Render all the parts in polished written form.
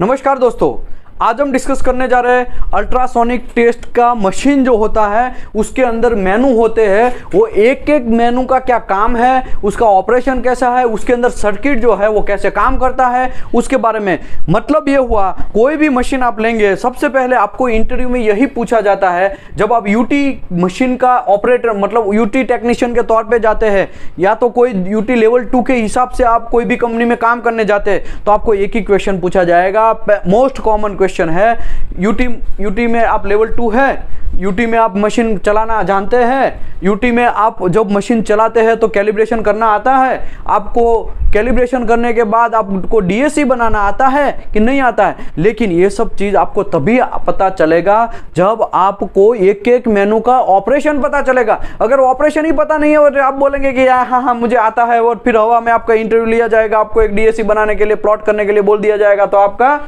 नमस्कार दोस्तों, आज हम डिस्कस करने जा रहे हैं अल्ट्रासोनिक टेस्ट का मशीन जो होता है उसके अंदर मेनू होते हैं। वो एक एक मेनू का क्या काम है, उसका ऑपरेशन कैसा है, उसके अंदर सर्किट जो है वो कैसे काम करता है, उसके बारे में। मतलब ये हुआ, कोई भी मशीन आप लेंगे सबसे पहले आपको इंटरव्यू में यही पूछा जाता है। जब आप यूटी मशीन का ऑपरेटर मतलब यूटी टेक्नीशियन के तौर पर जाते हैं या तो कोई यूटी लेवल 2 के हिसाब से आप कोई भी कंपनी में काम करने जाते हैं तो आपको एक ही क्वेश्चन पूछा जाएगा। मोस्ट कॉमन क्वेश्चन है, यूटी में आप लेवल 2 है, यूटी में आप मशीन चलाना जानते हैं, यूटी में आप जब मशीन चलाते हैं तो कैलिब्रेशन करना आता है, आपको कैलिब्रेशन करने के बाद आपको डीएसी बनाना आता है कि नहीं आता है। लेकिन ये सब चीज आपको तभी पता चलेगा जब आपको एक एक मेनू का ऑपरेशन पता चलेगा। अगर ऑपरेशन ही पता नहीं है और आप बोलेंगे कि हाँ मुझे आता है और फिर हवा में आपका इंटरव्यू लिया जाएगा, आपको एक डीएसी बनाने के लिए प्लॉट करने के लिए बोल दिया जाएगा तो आपका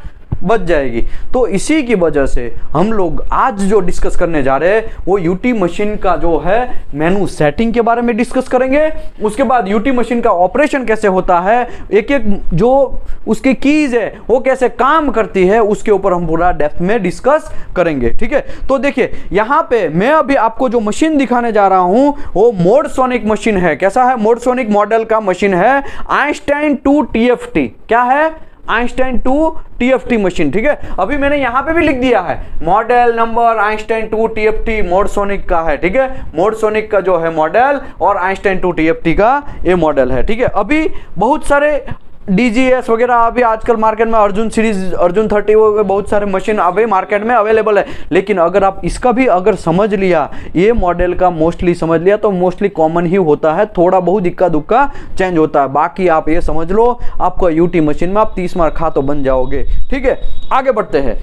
बच जाएगी। तो इसी की वजह से हम लोग आज जो डिस्कस करने जा रहे हैं वो यूटी मशीन का जो है मेनू सेटिंग के बारे में डिस्कस करेंगे। उसके बाद यूटी मशीन का ऑपरेशन कैसे होता है, एक एक जो उसकी कीज है वो कैसे काम करती है, उसके ऊपर हम पूरा डेप्थ में डिस्कस करेंगे। ठीक है, तो देखिए यहां पे मैं अभी आपको जो मशीन दिखाने जा रहा हूं वो मोडसोनिक मशीन है। कैसा है? मोडसोनिक मॉडल का मशीन है, आइंस्टाइन 2 TFT। क्या है? Einstein 2 TFT machine. ठीक है, अभी मैंने यहां पे भी लिख दिया है मॉडल नंबर आइंस्टाइन 2 TFT मोडसोनिक का है। ठीक है, मोडसोनिक का जो है मॉडल और आइंस्टाइन 2 TFT का ये मॉडल है। ठीक है, अभी बहुत सारे DGS वगैरह अभी आजकल मार्केट में अर्जुन सीरीज, अर्जुन 30 वो बहुत सारे मशीन अभी मार्केट में अवेलेबल है। लेकिन अगर आप इसका भी अगर समझ लिया, ये मॉडल का मोस्टली समझ लिया तो मोस्टली कॉमन ही होता है, थोड़ा बहुत इक्का दुक्का चेंज होता है। बाकी आप ये समझ लो आपको यूटी मशीन में आप 30 मार्क खा तो बन जाओगे। ठीक है, आगे बढ़ते हैं।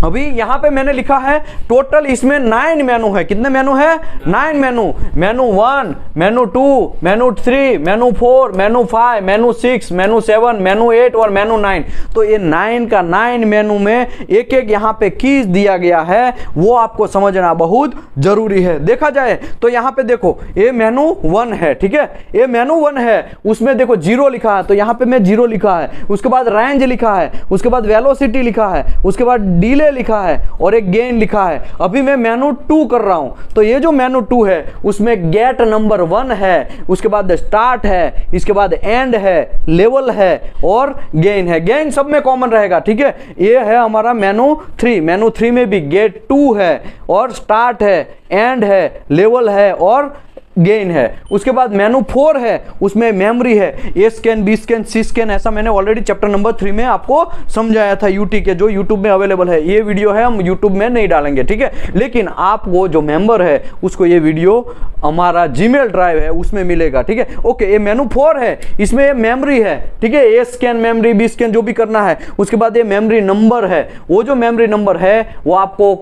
अभी यहां पे मैंने लिखा है टोटल इसमें 9 मेनू है। कितने मेनू है? 9 मेनू। मेनू 1, मेनू 2, मेनू 3, मेनू 4, मेनू 5, मेनू 6, मेनू 7, मेनू 8 और मेनू 9। तो ये 9 का 9 मेनू में एक एक यहां पे कीज दिया गया है, वो आपको समझना बहुत जरूरी है। देखा जाए तो यहां पे देखो ये मेनू 1 है। ठीक है, ये मेनू 1 है, उसमें देखो 0 लिखा है तो यहां पे मैं 0 लिखा है, उसके बाद रेंज लिखा है, उसके बाद वेलोसिटी लिखा है, उसके बाद डिले लिखा है और एक गेन लिखा है। अभी मैं मेनू 2 कर रहा हूं तो ये जो मेनू 2 है उसमें गेट नंबर 1 है, उसके बाद स्टार्ट है, इसके बाद एंड है, लेवल है और गेन है। गेन सब में कॉमन रहेगा। ठीक है, ये है हमारा मेनू 3। मेनू 3 में भी गेट 2 है और स्टार्ट है, एंड है, लेवल है और गेन है। उसके बाद मेनू 4 है, उसमें मेमोरी है, A scan, B scan, C scan. ऐसा मैंने ऑलरेडी चैप्टर नंबर 3 में आपको समझाया था यूटी के, जो यूट्यूब में अवेलेबल है। ये वीडियो है हम यूट्यूब में नहीं डालेंगे। ठीक है, लेकिन आप वो जो मेंबर है उसको ये वीडियो हमारा जीमेल ड्राइव है उसमें मिलेगा। ठीक है, ओके, ये मेनू 4 है, इसमें मेमोरी है। ठीक है, A scan, memory, B scan जो भी करना है। उसके बाद ये मेमोरी नंबर है, वो जो मेमोरी नंबर है वो आपको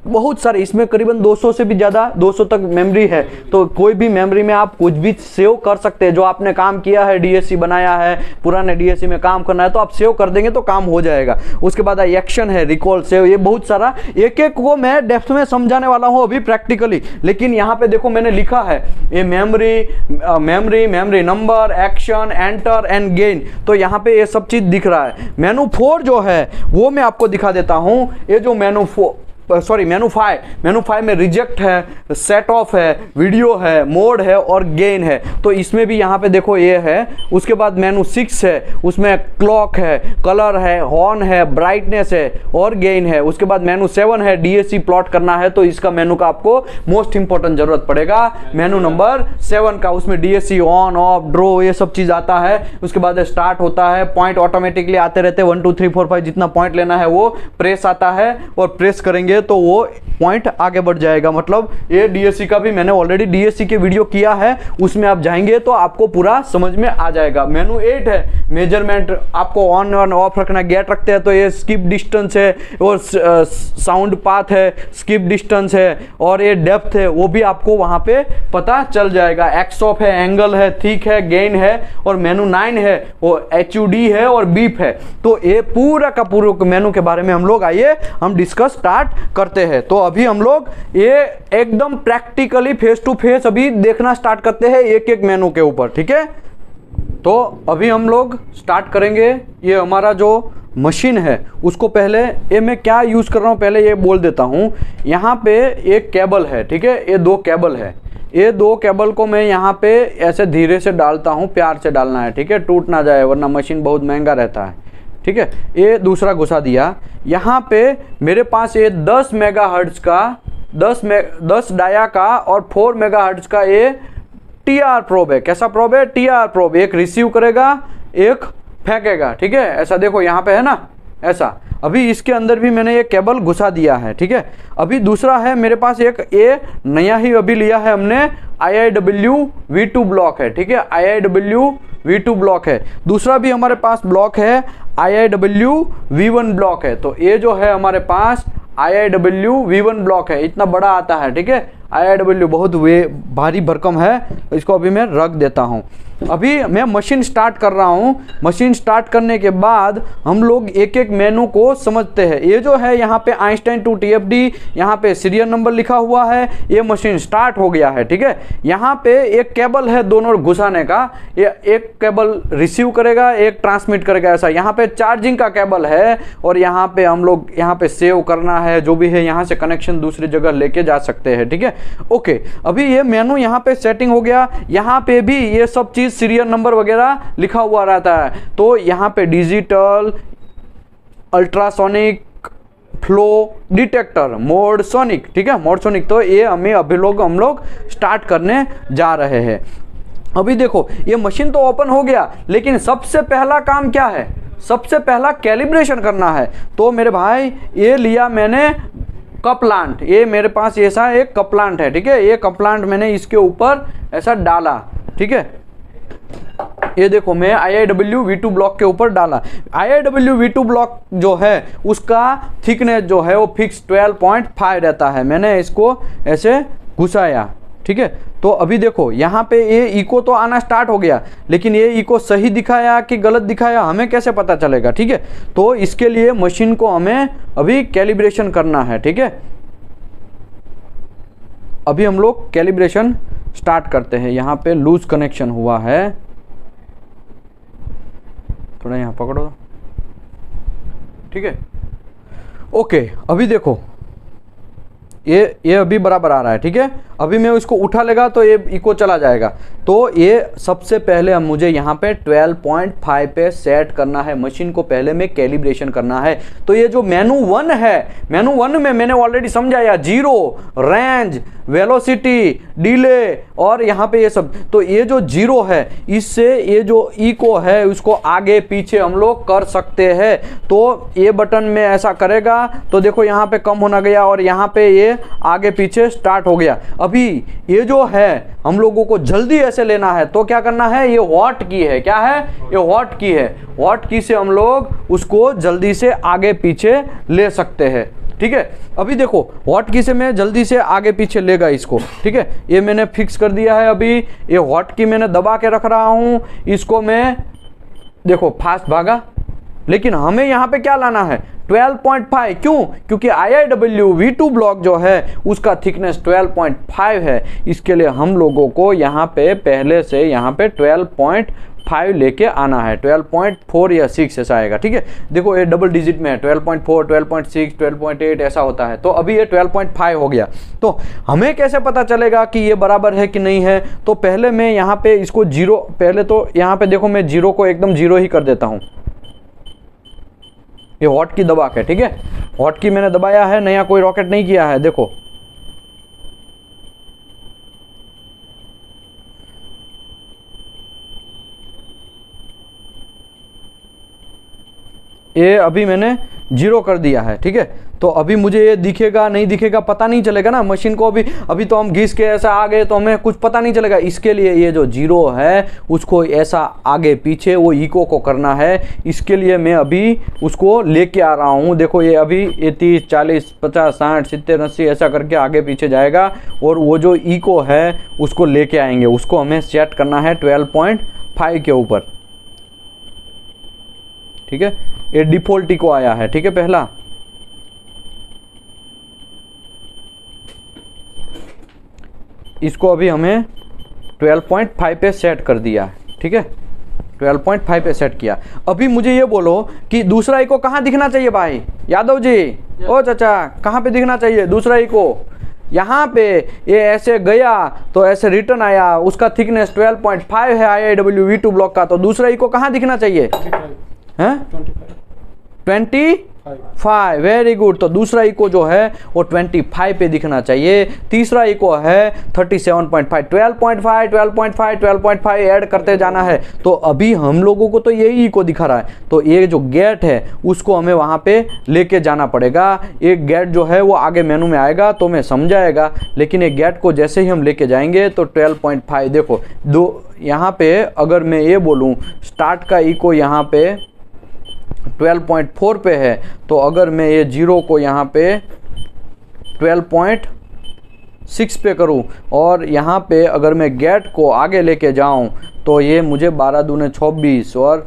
बहुत सारे, इसमें करीबन 200 से भी ज़्यादा, 200 तक मेमोरी है। तो कोई भी मेमोरी में आप कुछ भी सेव कर सकते हैं। जो आपने काम किया है, डीएससी बनाया है, पुराने डीएससी में काम करना है तो आप सेव कर देंगे तो काम हो जाएगा। उसके बाद एक्शन है, रिकॉल, सेव, ये बहुत सारा एक एक को मैं डेप्थ में समझाने वाला हूँ अभी प्रैक्टिकली। लेकिन यहाँ पे देखो मैंने लिखा है ये memory number, action, enter and gain. तो यहाँ पे ये सब चीज़ दिख रहा है। मेनू 4 जो है वो मैं आपको दिखा देता हूँ। ये जो मेनू 5 में रिजेक्ट है, सेट ऑफ है, वीडियो है, मोड है और गेन है। तो इसमें भी यहाँ पे देखो ये है। उसके बाद मेनू 6 है, उसमें क्लॉक है, कलर है, हॉर्न है, ब्राइटनेस है और गेन है। उसके बाद मेनू 7 है, डीएससी प्लॉट करना है तो इसका मेनू का आपको मोस्ट इंपॉर्टेंट जरूरत पड़ेगा। मेनू नंबर 7 का, उसमें डीएससी ऑन ऑफ ड्रॉ ये सब चीज आता है। उसके बाद स्टार्ट होता है, पॉइंट ऑटोमेटिकली आते रहते हैं, 1 2 3 4 5 जितना पॉइंट लेना है वो प्रेस आता है और प्रेस करेंगे तो वो पॉइंट आगे बढ़ जाएगा। मतलब ये डीएससी का भी मैंने ऑलरेडी डीएससी के वीडियो किया है, उसमें आप जाएंगे तो आपको पूरा समझ में आ जाएगा। मेनू 8 है, मेजरमेंट आपको ऑन और ऑफ रखना, गेट रखते हैं तो ये स्किप डिस्टेंस है और साउंड पाथ है, स्किप डिस्टेंस है और ये डेप्थ है, वो भी आपको वहां पे पता चल जाएगा। एक्स ऑफ है, एंगल है, थिक है, गेन है और मेनू 9 है वो HUD है और बीप है। तो ये पूरा का पूरा मेनू के बारे में हम लोग आइए हम डिस्कस स्टार्ट करते हैं। तो अभी हम लोग ये एकदम प्रैक्टिकली फेस टू फेस अभी देखना स्टार्ट करते हैं एक एक मेनू के ऊपर। ठीक है, तो अभी हम लोग स्टार्ट करेंगे। ये हमारा जो मशीन है उसको पहले ये मैं क्या यूज़ कर रहा हूँ पहले ये बोल देता हूँ। यहाँ पे एक केबल है, ठीक है, ये 2 केबल है। ये 2 केबल को मैं यहाँ पे ऐसे धीरे से डालता हूँ, प्यार से डालना है, ठीक है, टूट ना जाए वरना मशीन बहुत महंगा रहता है, ठीक है। ये दूसरा घुसा दिया। यहाँ पे मेरे पास ये 10 मेगाहर्ट्ज का 10 डाया का और 4 मेगाहर्ट्ज का ये TR प्रोब है। कैसा प्रोब है? TR probe. एक रिसीव करेगा, एक फेंकेगा, ठीक है। ऐसा देखो यहाँ पे है ना, ऐसा। अभी इसके अंदर भी मैंने ये केबल घुसा दिया है, ठीक है। अभी दूसरा है मेरे पास एक ये नया ही अभी लिया है हमने, IIW V2 ब्लॉक है, ठीक है, IIW V2 ब्लॉक है। दूसरा भी हमारे पास ब्लॉक है IIW V1 ब्लॉक है। तो ये जो है हमारे पास IIW V1 ब्लॉक है, इतना बड़ा आता है, ठीक है। IIW बहुत भारी भरकम है, इसको अभी मैं रख देता हूँ। अभी मैं मशीन स्टार्ट कर रहा हूँ। मशीन स्टार्ट करने के बाद हम लोग एक एक मेनू को समझते हैं। ये जो है यहाँ पे आइंस्टाइन टू TFD, यहाँ पे सीरियल नंबर लिखा हुआ है, ये मशीन स्टार्ट हो गया है, ठीक है। यहाँ पे एक केबल है दोनों घुसाने का, ये एक केबल रिसीव करेगा, एक ट्रांसमिट करेगा, ऐसा। यहाँ पे चार्जिंग का केबल है और यहाँ पे हम लोग यहाँ पे सेव करना है जो भी है, यहाँ से कनेक्शन दूसरी जगह लेके जा सकते हैं, ठीक है। ओके, अभी ये मेनू यहाँ पे सेटिंग हो गया। यहाँ पे भी ये सब चीज सीरियल नंबर वगैरह लिखा हुआ रहता है। तो यहाँ पे digital, ultrasonic, flow detector, mode sonic, ठीक है, मोड सोनिक। तो ये हम लोग स्टार्ट करने जा रहे हैं। अभी देखो ये मशीन तो ओपन हो गया, लेकिन सबसे पहला काम क्या है? सबसे पहला कैलिब्रेशन करना है। तो मेरे भाई ये लिया मैंने कप्लांट, ये मेरे पास ऐसा एक कप्लांट है, ठीक है। ये कप्लांट मैंने इसके ऊपर ऐसा डाला, ठीक है। ये देखो मैं IIW V2 ब्लॉक के ऊपर डाला। IIW V2 ब्लॉक जो है उसका थिकनेस जो है वो फिक्स 12.5 रहता है। मैंने इसको ऐसे घुसाया, ठीक है। तो अभी देखो यहाँ पे ये इको तो आना स्टार्ट हो गया, लेकिन ये इको सही दिखाया कि गलत दिखाया हमें कैसे पता चलेगा, ठीक है। तो इसके लिए मशीन को हमें अभी कैलिब्रेशन करना है, ठीक है। अभी हम लोग कैलिब्रेशन स्टार्ट करते हैं। यहाँ पे लूज कनेक्शन हुआ है, थोड़ा यहाँ पकड़ो, ठीक है। ओके, अभी देखो ये अभी बराबर आ रहा है, ठीक है। अभी मैं इसको उठा लेगा तो ये इको चला जाएगा। तो ये सबसे पहले हम मुझे यहाँ पे 12.5 पे सेट करना है। मशीन को पहले में कैलिब्रेशन करना है। तो ये जो मेनू 1 है, मेनू 1 में मैंने ऑलरेडी समझाया, 0, रेंज, वेलोसिटी, डिले और यहाँ पे ये सब। तो ये जो 0 है, इससे ये जो इको है उसको आगे पीछे हम लोग कर सकते हैं। तो ये बटन में ऐसा करेगा तो देखो यहाँ पे कम होना गया और यहाँ पे ये आगे पीछे स्टार्ट हो गया। अभी ये जो है हम लोगों को जल्दी ऐसे लेना है तो क्या करना है? ये व्हाट की है, क्या है? ये व्हाट की है। व्हाट की से हम लोग उसको जल्दी से आगे पीछे ले सकते हैं, ठीक है। अभी देखो व्हाट की से मैं जल्दी से आगे पीछे लेगा इसको, ठीक है। ये मैंने फिक्स कर दिया है। अभी ये व्हाट की मैंने दबा के रख रहा हूं, इसको मैं देखो फास्ट भागा, लेकिन हमें यहाँ पे क्या लाना है? 12.5। क्यों? क्योंकि IIW V2 ब्लॉक जो है उसका थिकनेस 12.5 है। इसके लिए हम लोगों को यहाँ पे पहले से यहाँ पे 12.5 लेके आना है। 12.4 या 6 ऐसा आएगा, ठीक है। देखो ये डबल डिजिट में है, 12.4, 12.6, 12.8 ऐसा होता है। तो अभी ये 12.5 हो गया। तो हमें कैसे पता चलेगा कि ये बराबर है कि नहीं है? तो पहले मैं यहाँ पे इसको 0, पहले तो यहाँ पे देखो मैं 0 को एकदम 0 ही कर देता हूँ। ये हॉट की दबा के, ठीक है। हॉट की मैंने दबाया है, नया कोई रॉकेट नहीं किया है। देखो ये अभी मैंने 0 कर दिया है, ठीक है। तो अभी मुझे ये दिखेगा नहीं दिखेगा पता नहीं चलेगा ना मशीन को। अभी तो हम घिस के ऐसा आ गए तो हमें कुछ पता नहीं चलेगा। इसके लिए ये जो 0 है उसको ऐसा आगे पीछे वो इको को करना है। इसके लिए मैं अभी उसको लेके आ रहा हूँ। देखो ये अभी ये 30, 40, 50, 60, 70, 80 ऐसा करके आगे पीछे जाएगा और वो जो इको है उसको लेके आएंगे। उसको हमें सेट करना है 12.5 के ऊपर, ठीक है। ये डिफॉल्ट इको आया है, ठीक है। पहला इसको अभी हमें 12.5 पे सेट कर दिया है, ठीक है। 12.5 पे सेट किया। अभी मुझे ये बोलो कि दूसरा इको कहाँ दिखना चाहिए भाई यादव जी, ओ चाचा, कहाँ पे दिखना चाहिए दूसरा इको? यहाँ पे ये ऐसे गया तो ऐसे रिटर्न आया, उसका थिकनेस 12.5 है IIW V2 ब्लॉक का, तो दूसरा इको कहाँ दिखना चाहिए? हैं 25, वेरी गुड। तो दूसरा इको जो है वो 25 पे दिखना चाहिए। तीसरा इको है 37.5, 12.5 ऐड करते जाना है। तो अभी हम लोगों को तो यही इको दिखा रहा है, तो ये जो गेट है उसको हमें वहाँ पे लेके जाना पड़ेगा। एक गेट जो है वो आगे मेनू में आएगा तो मैं समझाएगा, लेकिन एक गेट को जैसे ही हम लेके जाएंगे तो 12.5 देखो दो यहाँ पे, अगर मैं ये बोलूँ स्टार्ट का इको यहाँ पे 12.4 पे है, तो अगर मैं ये जीरो को यहाँ पे 12.6 पे करूँ और यहाँ पे अगर मैं गेट को आगे लेके जाऊँ तो ये मुझे 12 दूने 24 और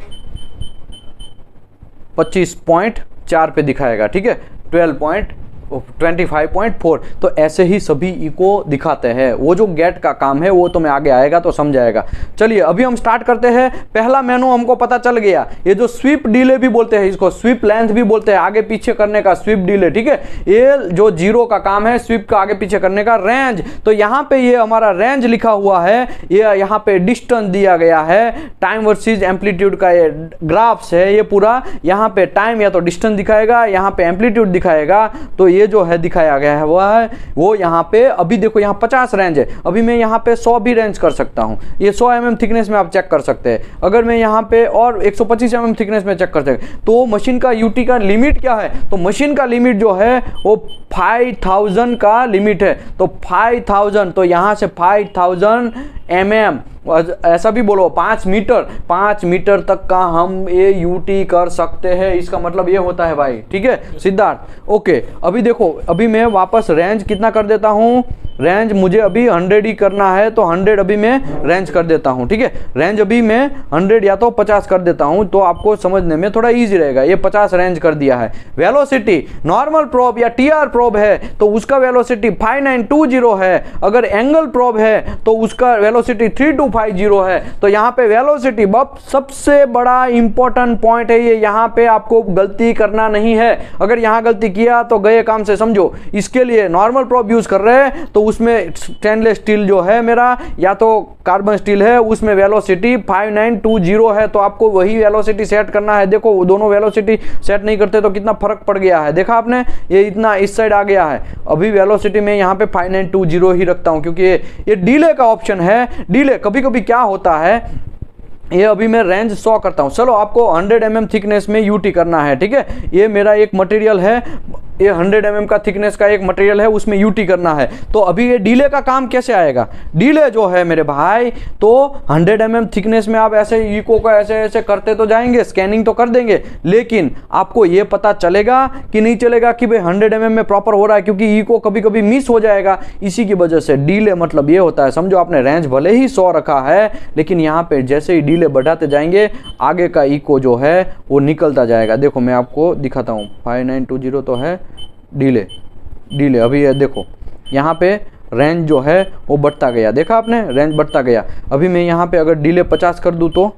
25.4 पे दिखाएगा, ठीक है 25.4। तो ऐसे ही सभी इको दिखाते हैं। वो जो गेट का काम है वो तो मैं आगे आएगा तो समझाएगा। चलिए अभी हम स्टार्ट करते हैं। पहला मेनू हमको पता चल गया, ये जो स्वीप डिले भी बोलते हैं, इसको स्वीप लेंथ भी बोलते हैं, आगे पीछे करने का स्वीप डिले, ठीक है। ये जो जीरो का काम है स्वीप का आगे पीछे करने का। रेंज, तो यहाँ पे ये हमारा रेंज लिखा हुआ है, ये यहाँ पे डिस्टेंस दिया गया है, टाइम वर्सेस एम्पलीट्यूड का ये ग्राफ्स है, ये पूरा यहाँ पे टाइम या तो डिस्टेंस दिखाएगा, यहाँ पे एम्पलीट्यूड दिखाएगा। तो ये जो है दिखाया गया है वो यहाँ पे, अभी देखो यहाँ 50 रेंज है, अभी मैं यहाँ पे 100 भी रेंज कर सकता हूँ। ये 100 mm थिकनेस में आप चेक कर सकते हैं। अगर मैं यहाँ पे और 125 mm थिकनेस में चेक कर सकते हैं। तो मशीन का यूटी का लिमिट क्या है? तो मशीन का लिमिट जो है वो 5000 का लिमिट है। तो 5000, तो यहाँ से 5000 mm, ऐसा भी बोलो 5 मीटर तक का हम ये यूटी कर सकते हैं। इसका मतलब ये होता है भाई, ठीक है सिद्धार्थ। ओके, अभी देखो, अभी मैं वापस रेंज कितना कर देता हूँ, रेंज मुझे अभी 100 ही करना है, तो 100 अभी मैं रेंज कर देता हूँ, ठीक है। रेंज अभी मैं 100 या तो 50 कर देता हूँ, तो आपको समझने में थोड़ा इजी रहेगा। ये 50 रेंज कर दिया है। वेलोसिटी, नॉर्मल प्रोब या टीआर प्रोब है तो उसका वेलोसिटी 5920 है। अगर एंगल प्रोब है तो उसका वेलोसिटी 3250 है। तो यहाँ पे वेलोसिटी सबसे बड़ा इंपॉर्टेंट पॉइंट है ये, यहाँ पे आपको गलती करना नहीं है। अगर यहाँ गलती किया तो गए काम से, समझो। इसके लिए नॉर्मल प्रोब यूज कर रहे हैं तो उसमें स्टेनलेस स्टील जो है मेरा या तो कार्बन स्टील है, उसमें वेलोसिटी 5920 है, तो आपको वही वेलोसिटी सेट करना है। देखो दोनों वेलोसिटी सेट नहीं करते तो कितना फर्क पड़ गया है, देखा आपने, ये इतना इस साइड आ गया है। अभी वेलोसिटी में यहाँ पे 5920 ही रखता हूँ क्योंकि ये डिले का ऑप्शन है। डिले कभी कभी क्या होता है, ये अभी मैं रेंज 100 करता हूँ। चलो आपको 100 mm थिकनेस में यूटी करना है, ठीक है। ये मेरा एक मटेरियल है, ये 100 mm का थिकनेस का एक मटेरियल है, उसमें यूटी करना है। तो अभी ये डिले का काम कैसे आएगा? डिले जो है मेरे भाई, तो 100 mm थिकनेस में आप ऐसे इको का ऐसे ऐसे करते तो जाएंगे, स्कैनिंग तो कर देंगे, लेकिन आपको ये पता चलेगा कि नहीं चलेगा कि भाई 100 mm में प्रॉपर हो रहा है, क्योंकि इको कभी कभी मिस हो जाएगा। इसी की वजह से डिले मतलब ये होता है। समझो आपने रेंज भले ही 100 रखा है, लेकिन यहाँ पे जैसे ही डिले बढ़ाते जाएंगे आगे का इको जो है वो निकलता जाएगा। देखो मैं आपको दिखाता हूँ, 5920 तो है डिले। अभी ये देखो यहाँ पे रेंज जो है वो बढ़ता गया, देखा आपने, रेंज बढ़ता गया। अभी मैं यहाँ पे अगर डिले 50 कर दूँ तो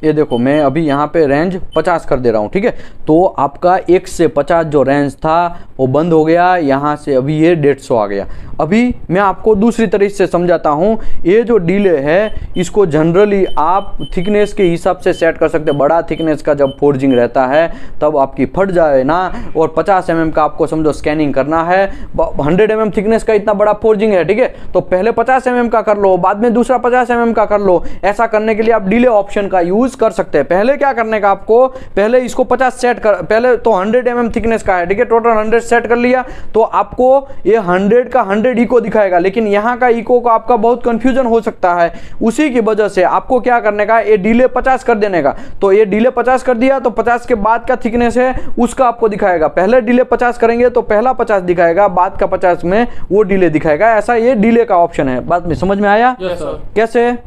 ये देखो मैं अभी यहाँ पे रेंज 50 कर दे रहा हूँ, ठीक है। तो आपका 1 से 50 जो रेंज था वो बंद हो गया, यहाँ से अभी ये 150 आ गया। अभी मैं आपको दूसरी तरीके से समझाता हूँ। ये जो डिले है इसको जनरली आप थिकनेस के हिसाब से सेट कर सकते हैं। बड़ा थिकनेस का जब फोर्जिंग रहता है तब आपकी फट जाए ना, और 50 mm का आपको समझो स्कैनिंग करना है, 100 mm थिकनेस का इतना बड़ा फोर्जिंग है, ठीक है। तो पहले 50 mm का कर लो, बाद में दूसरा 50 mm का कर लो। ऐसा करने के लिए आप डिले ऑप्शन का यूज कर सकते हैं। पहले क्या करने का आपको, पहले इसको 50 सेट कर, पहले तो 100 mm थिकनेस का है, ठीक है, टोटल 100 सेट कर लिया, तो आपको ये 100 का 100 इको दिखाएगा। लेकिन यहाँ का इको का आपका बहुत कंफ्यूजन हो सकता है, उसी की वजह से आपको क्या करने का, ये डिले 50 कर देने का। तो ये डिले 50 कर दिया तो 50 के बाद का थिकनेस है उसका आपको दिखाएगा। पहले डिले 50 करेंगे तो पहला 50 दिखाएगा, बाद का 50 में वो डिले दिखाएगा। ऐसा ये डिले का ऑप्शन है। बात में समझ में आया? Yes, sir. कैसे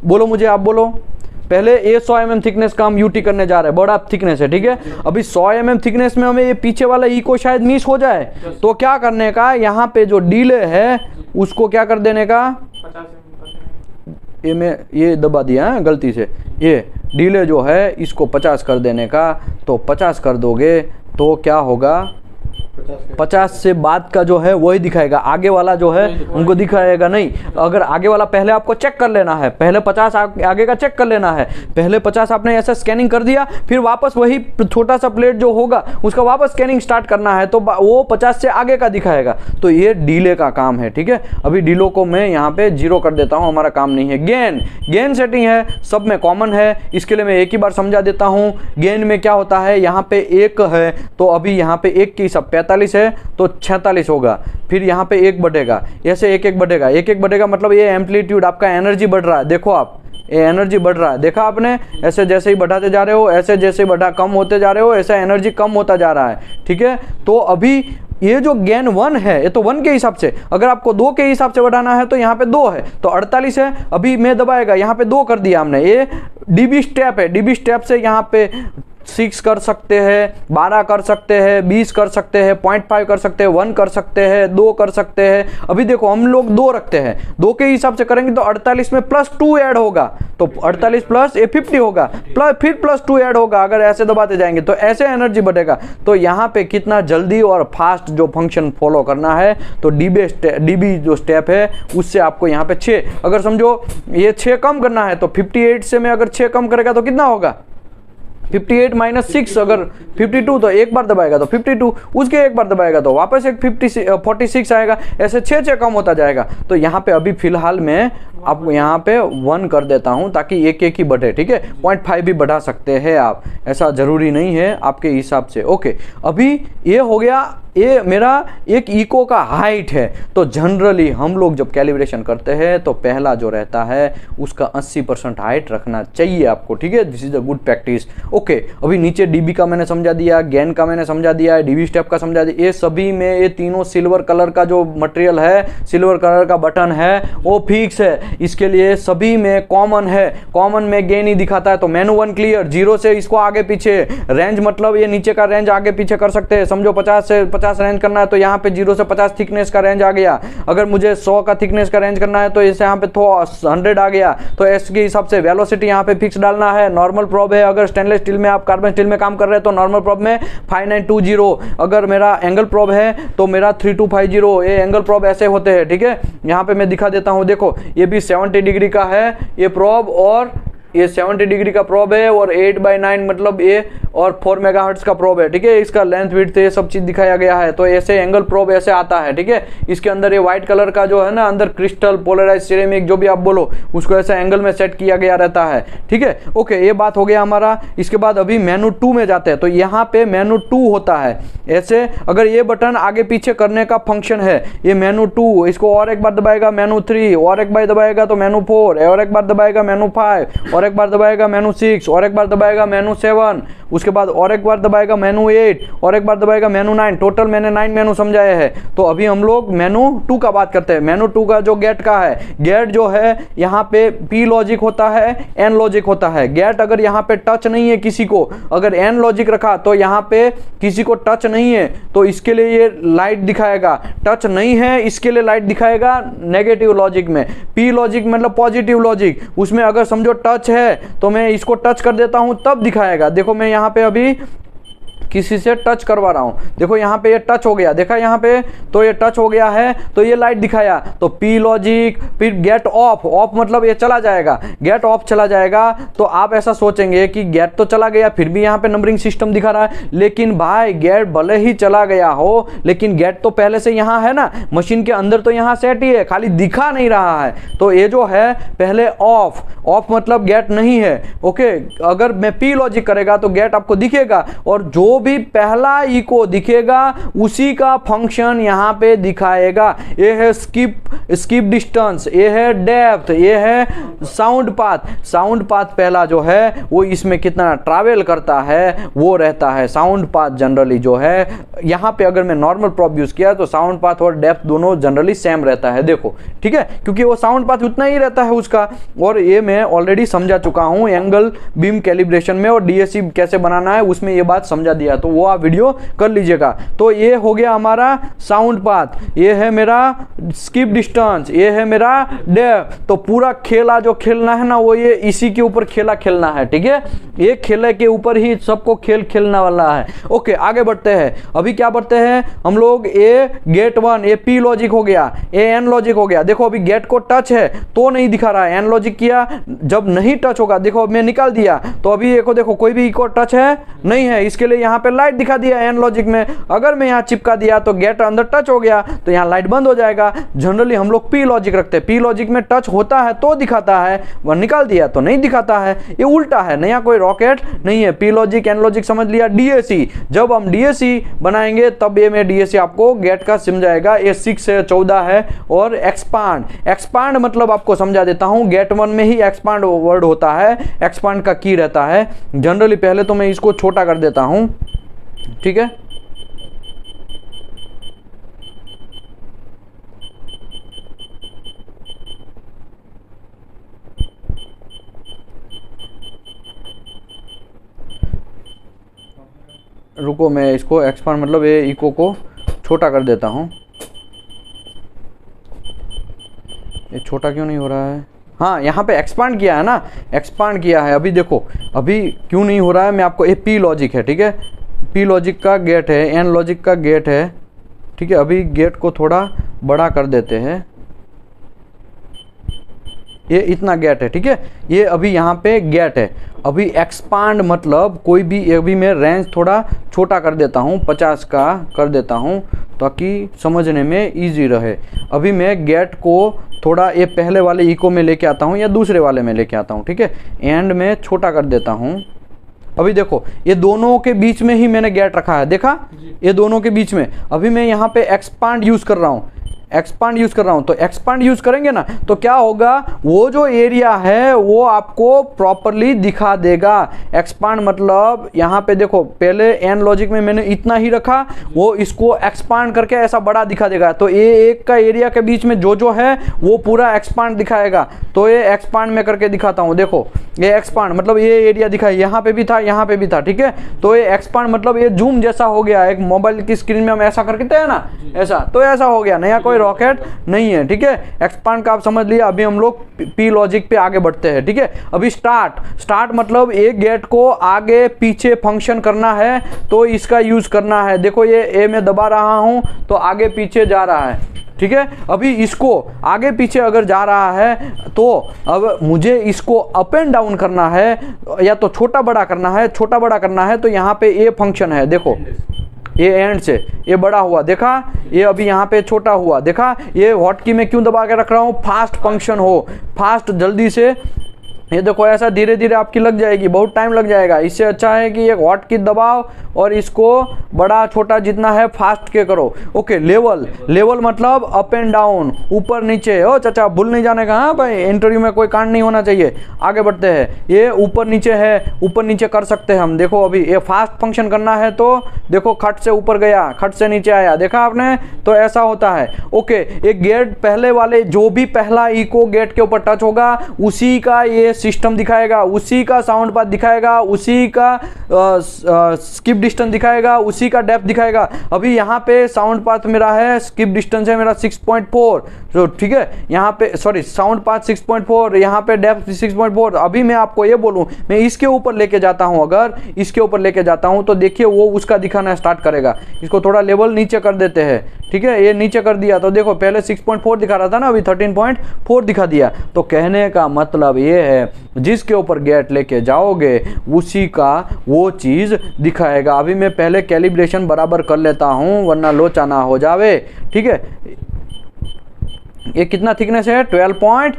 बोलो मुझे, आप बोलो। पहले ये 100 mm थिकनेस का हम यूटी करने जा रहे हैं, बड़ा थिकनेस है, ठीक है। अभी 100 mm थिकनेस में हमें ये पीछे वाला ई को शायद मिस हो जाए, तो क्या करने का, यहाँ पे जो डिले है उसको क्या कर देने का, ये मैं ये दबा दिया है गलती से, ये डिले जो है इसको 50 कर देने का। तो 50 कर दोगे तो क्या होगा, 50 से बाद का जो है वही दिखाएगा, आगे वाला जो है उनको दिखाएगा नहीं। अगर आगे वाला पहले आपको चेक कर लेना है, पहले 50 आगे का चेक कर लेना है, पहले 50 आपने ऐसा स्कैनिंग कर दिया, फिर वापस वही छोटा सा प्लेट जो होगा उसका वापस स्कैनिंग स्टार्ट करना है, तो वो 50 से आगे का दिखाएगा। तो ये डिले का काम है, ठीक है। अभी डिलो को मैं यहाँ पे 0 कर देता हूँ, हमारा काम नहीं है। गेन सेटिंग है, सब में कॉमन है, इसके लिए मैं एक ही बार समझा देता हूँ। गेन में क्या होता है, यहाँ पे 1 है तो अभी यहाँ पे 1 की सब 45 है तो 46 होगा, फिर यहाँ पे 1 बढ़ेगा, ऐसे 1 बढ़ेगा, 1 बढ़ेगा, मतलब ये एम्पलीट्यूड आपका एनर्जी बढ़ रहा है। देखो आप, ये एनर्जी बढ़ रहा है, देखा आपने, ऐसे जैसे ही बढ़ाते जा रहे हो, ऐसे जैसे कम होते जा रहे हो, ऐसा एनर्जी कम होता जा रहा है, ठीक है। तो अभी ये जो गेन 1 है ये तो 1 के हिसाब से, अगर आपको 2 के हिसाब से बढ़ाना है तो यहाँ पे 2 है तो 48 है। अभी मैं दबाएगा, यहाँ पे 2 कर दिया हमने, ये डीबी स्टेप है, डीबी स्टेप से यहाँ पे 6 कर सकते हैं, 12 कर सकते हैं, 20 कर सकते हैं, 0.5 कर सकते हैं, 1 कर सकते हैं, 2 कर सकते हैं। अभी देखो हम लोग 2 रखते हैं, 2 के हिसाब से करेंगे तो 48 में +2 ऐड होगा, तो 48 प्लस ये 50 होगा, फिर +2 ऐड होगा। अगर ऐसे दबाते जाएंगे तो ऐसे एनर्जी बढ़ेगा। तो यहाँ पे कितना जल्दी और फास्ट जो फंक्शन फॉलो करना है, तो डीबी जो स्टेप है उससे आपको यहाँ पे 6, अगर समझो ये 6 कम करना है तो 58 से मैं अगर 6 कम करेगा तो कितना होगा, 58 - 6, अगर 52 तो एक बार दबाएगा तो 52, उसके एक बार दबाएगा तो वापस एक 46 आएगा, ऐसे 6 कम होता जाएगा। तो यहाँ पे अभी फिलहाल मैं आपको यहाँ पे 1 कर देता हूँ ताकि एक ही बढ़े, ठीक है। 0.5 भी बढ़ा सकते हैं आप, ऐसा ज़रूरी नहीं है, आपके हिसाब से। ओके, अभी ये हो गया, ये मेरा एक इको का हाइट है। तो जनरली हम लोग जब कैलिब्रेशन करते हैं तो पहला जो रहता है उसका 80% हाइट रखना चाहिए आपको, ठीक है। This is a good practice. Okay, अभी नीचे डीबी का मैंने समझा दिया, गेन का मैंने समझा दिया, डीबी स्टेप का समझा दिया। ये सभी में ये तीनों सिल्वर कलर का जो मटेरियल है, सिल्वर कलर का बटन है वो फिक्स है, इसके लिए सभी में कॉमन है। कॉमन में गेन ही दिखाता है। तो मेनू 1 क्लियर, 0 से इसको आगे पीछे, रेंज मतलब ये नीचे का रेंज आगे पीछे कर सकते हैं। समझो 50 से 50 रेंज करना है तो यहाँ पे 0 से 50 थिकनेस का रेंज आ गया। अगर मुझे 100 का थिकनेस का रेंज करना है तो इसे यहाँ पे 100 आ गया। तो इसके हिसाब से वेलोसिटी यहाँ पे फिक्स डालना है। नॉर्मल प्रोब है, अगर स्टेनलेस स्टील में आप कार्बन स्टील में काम कर रहे हैं तो नॉर्मल प्रोब में 5920। अगर मेरा एंगल प्रोब है तो मेरा 3250। ये एंगल प्रोब ऐसे होते हैं, ठीक है। यहाँ पे मैं दिखा देता हूँ, देखो ये भी 70 डिग्री का है ये प्रोब, और ये 70 डिग्री का प्रोब है, और 8/9 मतलब ये, और 4 मेगाहर्ट्ज का प्रोब है, ठीक है। इसका लेंथ विड्थ ये सब चीज दिखाया गया है। तो ऐसे एंगल प्रोब ऐसे आता है, ठीक है। इसके अंदर ये व्हाइट कलर का जो है ना, अंदर क्रिस्टल, पोलराइज, सिरेमिक, जो भी आप बोलो, उसको ऐसे एंगल में सेट किया गया रहता है, ठीक है। ओके, ये बात हो गया हमारा। इसके बाद अभी मेनू 2 में जाते हैं। तो यहाँ पे मेनू 2 होता है ऐसे, अगर ये बटन आगे पीछे करने का फंक्शन है, ये मेनू 2, इसको और एक बार दबाएगा मेनू 3, और एक बार दबाएगा तो मेनू 4, और एक बार दबाएगा मेनू 5, और एक बार दबाएगा मेनू 6, और एक बार दबाएगा मेनू 7, उसके बाद और एक बार दबाएगा मेनू 8, और एक बार दबाएगा मेनू 9। टोटल मैंने 9 मेनू समझाए हैं। तो अभी हम लोग मेनू 2 का बात करते हैं। मेनू 2 का जो गेट का है, गेट जो है यहाँ पे P लॉजिक होता है, N लॉजिक होता है। गेट अगर यहाँ पे टच नहीं है किसी को, अगर N लॉजिक रखा तो यहाँ पे किसी को टच नहीं है तो इसके लिए ये लाइट दिखाएगा, टच नहीं है इसके लिए लाइट दिखाएगा नेगेटिव लॉजिक में। P लॉजिक मतलब पॉजिटिव लॉजिक, उसमें अगर समझो टच है तो मैं इसको टच कर देता हूं तब दिखाएगा। देखो मैं यहाँ पे अभी किसी से टच करवा रहा हूं, देखो यहाँ पे ये टच हो गया, देखा यहाँ पे, तो ये टच हो गया है तो ये लाइट दिखाया। तो P लॉजिक, फिर गेट ऑफ, ऑफ मतलब ये चला जाएगा, गेट ऑफ चला जाएगा। तो आप ऐसा सोचेंगे कि गेट तो चला गया फिर भी यहाँ पे नंबरिंग सिस्टम दिखा रहा है, लेकिन भाई गेट भले ही चला गया हो लेकिन गेट तो पहले से यहाँ है ना, मशीन के अंदर तो यहाँ सेट ही है, खाली दिखा नहीं रहा है। तो ये जो है पहले ऑफ, ऑफ मतलब गेट नहीं है। ओके, अगर मैं P लॉजिक करेगा तो गेट आपको दिखेगा, और जो भी पहला इको दिखेगा उसी का फंक्शन यहाँ पे दिखाएगा। ये है स्किप डिस्टेंस, ये है डेप्थ, ये है साउंड पाथ। साउंड पाथ पहला जो है वो इसमें कितना ट्रैवल करता है वो रहता है। साउंड पाथ जनरली जो है यहाँ पे अगर मैं नॉर्मल प्रॉप यूज किया तो साउंड पाथ और डेप्थ दोनों जनरली सेम रहता है, देखो ठीक है, क्योंकि वो साउंड पाथ उतना ही रहता है उसका। और ये मैं ऑलरेडी समझा चुका हूँ एंगल बीम कैलिब्रेशन में, और डीएससी कैसे बनाना है उसमें ये बात समझा दिया, तो वो आप वीडियो कर लीजिएगा। तो ये हो गया हमारा साउंड पाथ, ये है मेरा स्किप डिस्टेंस, ये है मेरा डेप्थ। तो पूरा खेला जो खेलना है ना वो ये इसी के ऊपर खेलना है, ठीक है, ये खेले के ऊपर ही सबको खेलना वाला है। ओके आगे बढ़ते हैं। अभी क्या बढ़ते हैं हम लोग, ए गेट 1, ए पी लॉजिक हो गया, ए एन लॉजिक हो गया। देखो अभी गेट को टच है तो नहीं दिखा रहा है, एन लॉजिक किया जब नहीं टच होगा, देखो मैं निकाल दिया तो अभी देखो कोई भी इको टच है नहीं है, इसके लिए यहाँ पे लाइट दिखा दिया एन लॉजिक में। अगर मैं यहाँ चिपका दिया तो गेट अंदर टच हो गया तो यहाँ लाइट बंद हो जाएगा। जनरली हम लोग पी लॉजिक रखते हैं, पी लॉजिक में टच होता है तो दिखाता है, वह निकाल दिया तो नहीं दिखाता है, ये उल्टा है, नया कोई रॉकेट नहीं है। पी लॉजिक एन लॉजिक समझ लिया। डीएसी, जब हम डीएसी बनाएंगे तब ये में डीएसी आपको गेट का समझाएगा। ये 6 है, 14 है। और एक्सपांड मतलब आपको समझा देता हूं, गेट 1 में ही एक्सपांड वर्ड होता है, एक्सपांड का की रहता है जनरली। पहले तो मैं इसको छोटा कर देता हूं, ठीक है, रुको मैं इसको एक्सपांड मतलब ये इको को छोटा कर देता हूँ। ये छोटा क्यों नहीं हो रहा है? हाँ यहाँ पे एक्सपांड किया है ना, एक्सपांड किया है। अभी देखो अभी क्यों नहीं हो रहा है, मैं आपको, ये पी लॉजिक है, ठीक है, पी लॉजिक का गेट है, एन लॉजिक का गेट है, ठीक है। अभी गेट को थोड़ा बड़ा कर देते हैं, ये इतना गेट है, ठीक है, ये अभी यहाँ पे गेट है। अभी एक्सपांड मतलब कोई भी, अभी मैं रेंज थोड़ा छोटा कर देता हूँ, 50 का कर देता हूँ ताकि समझने में इजी रहे। अभी मैं गेट को थोड़ा ये पहले वाले इको में लेके आता हूँ या दूसरे वाले में लेके आता हूँ, ठीक है, एंड में छोटा कर देता हूँ। अभी देखो ये दोनों के बीच में ही मैंने गेट रखा है, देखा, ये दोनों के बीच में। अभी मैं यहाँ पे एक्सपांड यूज कर रहा हूँ, एक्सपांड यूज कर रहा हूं, तो एक्सपांड यूज करेंगे ना तो क्या होगा, वो जो एरिया है वो आपको प्रॉपरली दिखा देगा। एक्सपांड मतलब यहाँ पे देखो पहले एन लॉजिक में मैंने इतना ही रखा, वो इसको एक्सपांड करके ऐसा बड़ा दिखा देगा। तो ये एक का एरिया के बीच में जो है वो पूरा एक्सपांड दिखाएगा। तो ये एक्सपांड में करके दिखाता हूँ, देखो ये एक्सपांड मतलब ये एरिया दिखाई, यहाँ पे भी था, यहाँ पे भी था, ठीक है। तो ये एक्सपांड मतलब ये जूम जैसा हो गया, एक मोबाइल की स्क्रीन में हम ऐसा करके है ना, ऐसा, तो ऐसा हो गया, नया कोई रॉकेट नहीं है, ठीक है। एक्सपांड का आप समझ लिया। अभी हम लोग पी लॉजिक पे आगे बढ़ते हैं, ठीक है। अभी स्टार्ट मतलब एक गेट को आगे पीछे फंक्शन करना है तो इसका यूज करना है। देखो ये ए में दबा रहा हूं तो आगे पीछे जा रहा है, ठीक है। अभी इसको आगे पीछे अगर जा रहा है तो अब मुझे इसको अप एंड डाउन करना है या तो छोटा बड़ा करना है। छोटा बड़ा करना है तो यहाँ पे ए फंक्शन है, देखो ये एंड से ये बड़ा हुआ, देखा, ये अभी यहाँ पे छोटा हुआ, देखा। ये हॉट की में क्यों दबा के रख रहा हूँ, फास्ट फंक्शन हो, फास्ट जल्दी से। ये देखो ऐसा धीरे धीरे आपकी लग जाएगी, बहुत टाइम लग जाएगा। इससे अच्छा है कि एक हॉट की दबाओ और इसको बड़ा छोटा जितना है फास्ट के करो। ओके, लेवल मतलब अप एंड डाउन, ऊपर नीचे। ओ चाचा भूल नहीं जाने का, हाँ भाई, इंटरव्यू में कोई कांड नहीं होना चाहिए। आगे बढ़ते हैं, ये ऊपर नीचे है, ऊपर नीचे कर सकते हैं हम। देखो अभी ये फास्ट फंक्शन करना है तो देखो खट से ऊपर गया, खट से नीचे आया, देखा आपने, तो ऐसा होता है। ओके, एक गेट पहले वाले जो भी पहला इको गेट के ऊपर टच होगा उसी का ये सिस्टम दिखाएगा, उसी का साउंड पाथ दिखाएगा, उसी का स्किप डिस्टेंस दिखाएगा, उसी का डेप्थ दिखाएगा। अभी यहाँ पे साउंड पाथ मेरा है, स्किप डिस्टेंस है मेरा 6.4, तो ठीक है, यहाँ पे सॉरी साउंड पाथ 6.4, यहाँ पे डेप्थ 6.4। अभी मैं आपको ये बोलूँ, मैं इसके ऊपर लेके जाता हूँ, अगर इसके ऊपर लेके जाता हूँ तो देखिए वो उसका दिखाना स्टार्ट करेगा। इसको थोड़ा लेवल नीचे कर देते हैं, ठीक है, ये नीचे कर दिया तो देखो पहले 6.4 दिखा रहा था ना, अभी 13.4 दिखा दिया। तो कहने का मतलब ये है जिसके ऊपर गेट लेके जाओगे उसी का वो चीज दिखाएगा। अभी मैं पहले कैलिब्रेशन बराबर कर लेता हूं वरना लोचा ना हो जावे, ठीक है। ये कितना थिकनेस है, 12.5,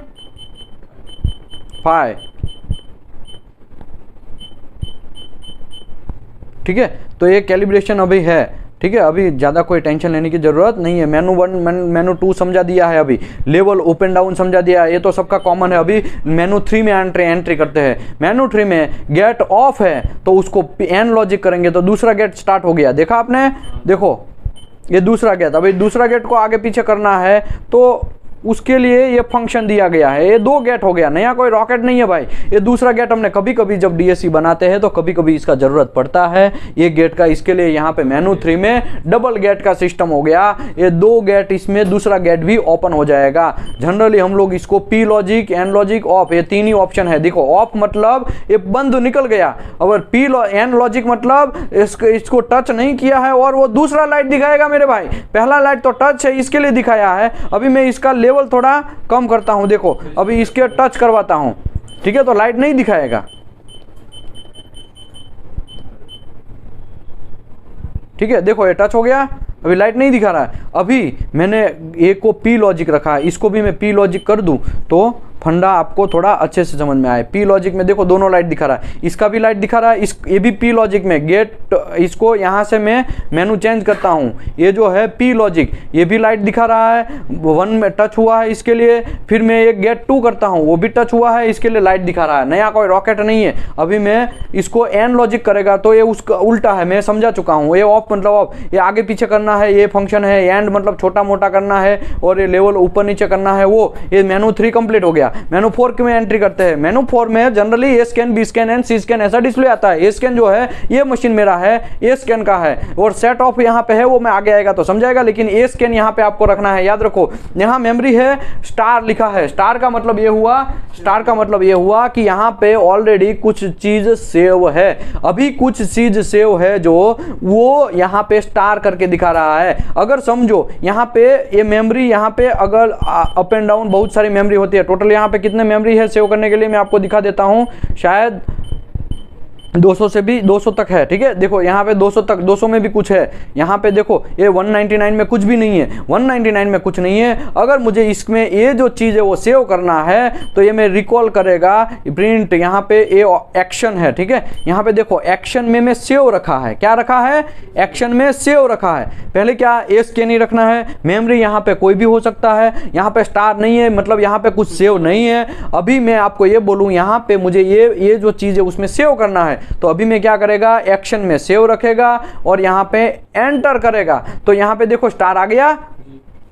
ठीक है। तो ये कैलिब्रेशन अभी है, ठीक है, अभी ज़्यादा कोई टेंशन लेने की ज़रूरत नहीं है। मेनू 1 मेनू 2 समझा दिया है, अभी लेवल ओपन डाउन समझा दिया है, ये तो सबका कॉमन है। अभी मेनू 3 में एंट्री करते हैं। मेनू 3 में गेट ऑफ है तो उसको एन लॉजिक करेंगे तो दूसरा गेट स्टार्ट हो गया, देखा आपने, देखो ये दूसरा गेट। अभी दूसरा गेट को आगे पीछे करना है तो उसके लिए ये फंक्शन दिया गया है। ये 2 गेट हो गया, नया कोई रॉकेट नहीं है भाई। ये दूसरा गेट हमने कभी कभी जब डीएससी बनाते हैं तो कभी कभी इसका ज़रूरत पड़ता है ये गेट का। इसके लिए यहाँ पे मेनू 3 में डबल गेट का सिस्टम हो गया। ये 2 गेट, इसमें दूसरा गेट भी ओपन हो जाएगा। जनरली हम लोग इसको P logic, N logic, off, ये 3 ही ऑप्शन है। देखो ऑफ मतलब ये बंद निकल गया, अगर एन लॉजिक मतलब इसको टच नहीं किया है और वो दूसरा लाइट दिखाएगा मेरे भाई। पहला लाइट तो टच है, इसके लिए दिखाया है। अभी मैं इसका लेवल थोड़ा कम करता हूं, देखो अभी इसके टच करवाता हूं, ठीक है, तो लाइट नहीं दिखाएगा, ठीक है। देखो ये टच हो गया, अभी लाइट नहीं दिखा रहा है। अभी मैंने ए को पी लॉजिक रखा है, इसको भी मैं पी लॉजिक कर दूं तो फंडा आपको थोड़ा अच्छे से समझ में आए। पी लॉजिक में देखो दोनों लाइट दिखा रहा है, इसका भी लाइट दिखा रहा है, ये भी पी लॉजिक में गेट, इसको यहाँ से मैं मेनू चेंज करता हूँ, ये जो है पी लॉजिक, ये भी लाइट दिखा रहा है, 1 में टच हुआ है इसके लिए। फिर मैं एक गेट 2 करता हूँ, वो भी टच हुआ है, इसके लिए लाइट दिखा रहा है। नया कोई रॉकेट नहीं है। अभी मैं इसको एन लॉजिक करेगा तो ये उसका उल्टा है, मैं समझा चुका हूँ। ये ऑफ मतलब ऑफ, ये आगे पीछे करना है, ये फंक्शन है। एंड मतलब छोटा मोटा करना है, और ये लेवल ऊपर नीचे करना है वो। ये मेनू 3 कंप्लीट हो गया। मेनू 4 में एंट्री करते हैं। मेनू 4 में generally A scan, B scan and C scan ऐसा डिस्प्ले आता है। ए स्कैन जो है ये मशीन मेरा है, ए स्कैन का है, और सेट ऑफ यहाँ पे है, वो मैं आगे आएगा तो समझाएगा। लेकिन ए स्कैन यहाँ पे आपको रखना है, याद रखो। यहाँ मेमोरी है, स्टार लिखा है। स्टार का मतलब ये हुआ, स्टार का मतलब ये हुआ कि यहाँ पे ऑलरेडी कुछ चीज सेव है। अभी कुछ चीज सेव है जो वो यहाँ पे स्टार करके दिखा रहा है। अगर समझो यहाँ पे ये मेमोरी, यहाँ पे अगर अप एंड डाउन बहुत सारी मेमोरी होती है। टोटल यहाँ पे कितने मेमोरी है सेव करने के लिए मैं आपको दिखा देता हूं। शायद 200 से भी 200 तक है, ठीक है। देखो यहाँ पे 200 तक, 200 में भी कुछ है। यहाँ पे देखो ये 199 में कुछ भी नहीं है, 199 में कुछ नहीं है। अगर मुझे इसमें ये जो चीज़ है वो सेव करना है तो ये मैं रिकॉल करेगा प्रिंट, यहाँ पे ये एक्शन है, ठीक है। यहाँ पे देखो एक्शन में सेव रखा है, क्या रखा है, एक्शन में सेव रखा है। पहले क्या एस के नहीं रखना है, मेमोरी यहाँ पे कोई भी हो सकता है, यहाँ पे स्टार नहीं है मतलब यहाँ पे कुछ सेव नहीं है। अभी मैं आपको ये बोलूँ यहाँ पे मुझे ये जो चीज़ है उसमें सेव करना है, तो अभी मैं क्या करेगा, एक्शन में सेव रखेगा और यहाँ पे एंटर करेगा। तो यहाँ पे देखो स्टार आ गया।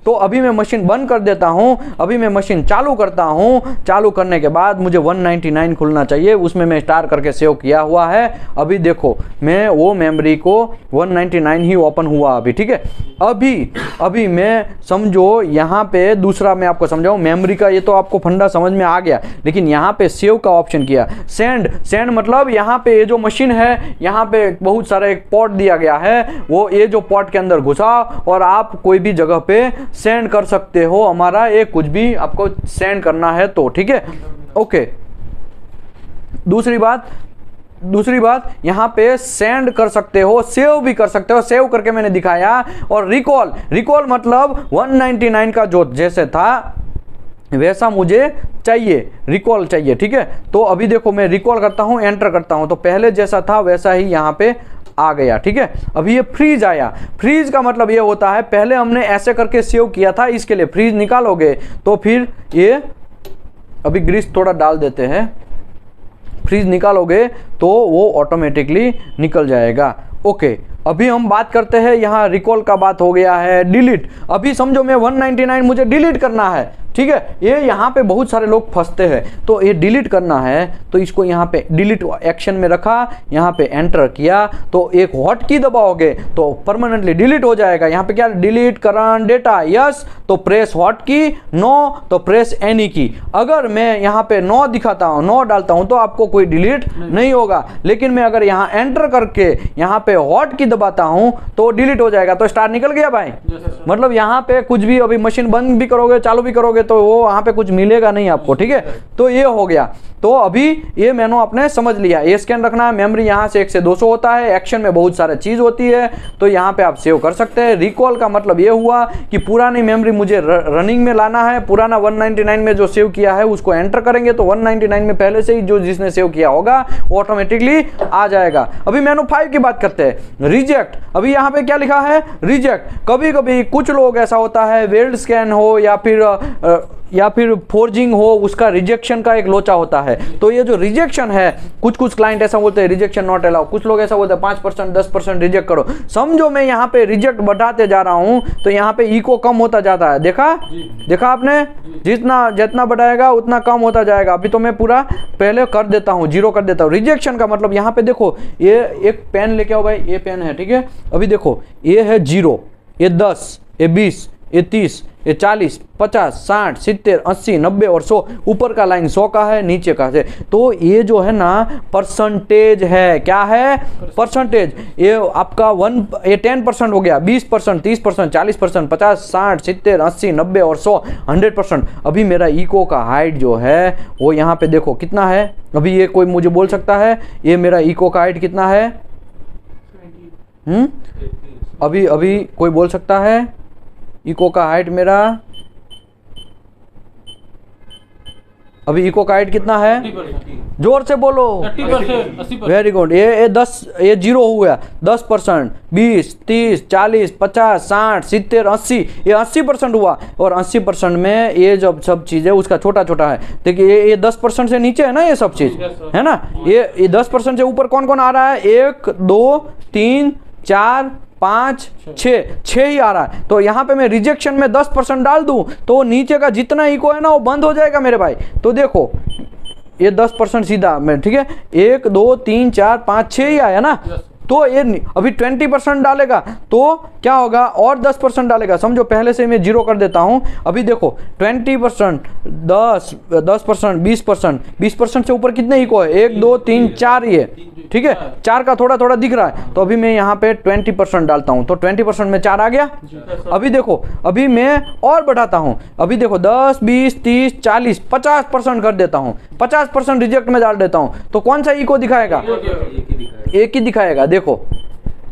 तो अभी मैं मशीन बंद कर देता हूं, अभी मैं मशीन चालू करता हूं। चालू करने के बाद मुझे 199 खुलना चाहिए, उसमें मैं स्टार करके सेव किया हुआ है। अभी देखो मैं वो मेमोरी को 199 ही ओपन हुआ अभी, ठीक है। अभी मैं समझो यहाँ पे दूसरा मैं आपको समझाऊं, मेमोरी का ये तो आपको फंडा समझ में आ गया, लेकिन यहाँ पे सेव का ऑप्शन किया। सेंड मतलब यहाँ पे ये जो मशीन है, यहाँ पे बहुत सारा एक पोर्ट दिया गया है, वो ये जो पोर्ट के अंदर घुसा और आप कोई भी जगह पे सेंड कर सकते हो। हमारा ये कुछ भी आपको सेंड करना है तो, ठीक है, ओके। दूसरी बात यहाँ पे सेंड कर सकते हो, सेव भी कर सकते हो। सेव करके मैंने दिखाया। और रिकॉल मतलब 199 का जो जैसे था वैसा मुझे चाहिए, रिकॉल चाहिए, ठीक है। तो अभी देखो मैं रिकॉल करता हूँ, एंटर करता हूँ, तो पहले जैसा था वैसा ही यहाँ पे आ गया, ठीक है। अभी ये फ्रीज आया। फ्रीज का मतलब ये होता है, पहले हमने ऐसे करके सेव किया था, इसके लिए फ्रीज निकालोगे तो फिर ये, अभी ग्रीस थोड़ा डाल देते हैं, फ्रीज निकालोगे तो वो ऑटोमेटिकली निकल जाएगा, ओके। अभी हम बात करते हैं, यहाँ रिकॉल का बात हो गया है। डिलीट, अभी समझो मैं 199 मुझे डिलीट करना है, ठीक है। ये यहाँ पे बहुत सारे लोग फंसते हैं, तो ये डिलीट करना है तो इसको यहाँ पे डिलीट एक्शन में रखा, यहाँ पे एंटर किया तो एक हॉट की दबाओगे तो परमानेंटली डिलीट हो जाएगा। यहाँ पे क्या, डिलीट करंट डेटा, यस तो प्रेस हॉट की, नो तो प्रेस एनी की। अगर मैं यहाँ पे नो दिखाता हूँ, नो डालता हूँ तो आपको कोई डिलीट नहीं होगा। लेकिन मैं अगर यहाँ एंटर करके यहाँ पे हॉट की दबाता हूँ तो डिलीट हो जाएगा। तो स्टार निकल गया भाई, मतलब यहाँ पे कुछ भी, अभी मशीन बंद भी करोगे चालू भी करोगे करोगे तो वो वहाँ पे कुछ मिलेगा नहीं आपको, ठीक है। तो ये हो गया। तो अभी ये मेनू आपने समझ लिया, ए स्कैन रखना है, मेमोरी यहाँ से 1 से 200 होता है, एक्शन में बहुत सारी चीज़ होती है, तो यहाँ पे आप सेव कर सकते हैं। रिकॉल का मतलब ये हुआ कि पुरानी मेमोरी मुझे रनिंग में लाना है, पुराना 199 में जो सेव किया है उसको एंटर करेंगे तो 199 में पहले से ही जो जिसने सेव किया होगा वो ऑटोमेटिकली आ जाएगा। अभी मेनू 5 की बात करते हैं, रिजेक्ट। अभी यहाँ पे क्या लिखा है, रिजेक्ट। कभी कभी कुछ लोग ऐसा होता है, वेल्ड स्कैन हो या फिर फोर्जिंग हो, उसका रिजेक्शन का एक लोचा होता है। तो ये जो रिजेक्शन है, कुछ क्लाइंट ऐसा बोलते हैं रिजेक्शन नॉट अलाउ, कुछ लोग ऐसा बोलते हैं 5% 10% रिजेक्ट करो। समझो मैं यहाँ पे रिजेक्ट बढ़ाते जा रहा हूँ तो यहाँ पे इको कम होता जाता है। देखा आपने, जितना बढ़ाएगा उतना कम होता जाएगा। अभी तो मैं पूरा पहले कर देता हूँ, 0 कर देता हूँ। रिजेक्शन का मतलब यहाँ पे देखो, ये एक पेन लेके आओ भाई, ये पेन है, ठीक है। अभी देखो ये है 0, ये 10, ये 20, ये 30, ये 40, 50, 60, 70, 80, 90 और 100। ऊपर का लाइन 100 का है, नीचे का है। तो ये जो है ना परसेंटेज है, क्या है, परसेंटेज। ये आपका 10% हो गया, 20%, 30%, 40%, 50, 60, 70, 80, 90 और 100, 100%। अभी मेरा इको का हाइट जो है वो यहाँ पे देखो कितना है। अभी ये कोई मुझे बोल सकता है ये मेरा इको का हाइट कितना है? अभी कोई बोल सकता है इको का हाइट मेरा, अभी इको का हाइट कितना है? जोर से बोलो। 30%। Very good. ये 0 हो गया, 10%, 20, 30, 40, 50, 60, 70, 80, ये 80% हुआ। और 80% में ये जब सब चीज़ है उसका छोटा छोटा है। देखिए ये 10% से नीचे है ना, ये सब चीज़ है ना। ये 10% से ऊपर कौन कौन आ रहा है? 1, 2, 3, 4, 5, 6 ही आ रहा है। तो यहाँ पे मैं रिजेक्शन में 10% डाल दूं तो नीचे का जितना इको है ना वो बंद हो जाएगा मेरे भाई। तो देखो ये 10% सीधा मैं, ठीक है, 1, 2, 3, 4, 5, 6 ही आया ना। तो ये अभी 20% डालेगा तो क्या होगा, और 10% डालेगा। समझो पहले से मैं 0 कर देता हूँ। अभी देखो 20%, 10%, 20% से ऊपर कितने इको है? 1, 2, 3, 4 ये, ठीक है। 4 का थोड़ा थोड़ा दिख रहा है, तो अभी मैं यहाँ पे 20% डालता हूँ तो 20% में 4 आ गया। अभी देखो अभी मैं और बढ़ाता हूँ। अभी देखो 10, 20, 30, 40, 50% कर देता हूँ, 50% रिजेक्ट में डाल देता हूँ। तो कौन सा इको दिखाएगा? एक ही दिखाएगा। देखो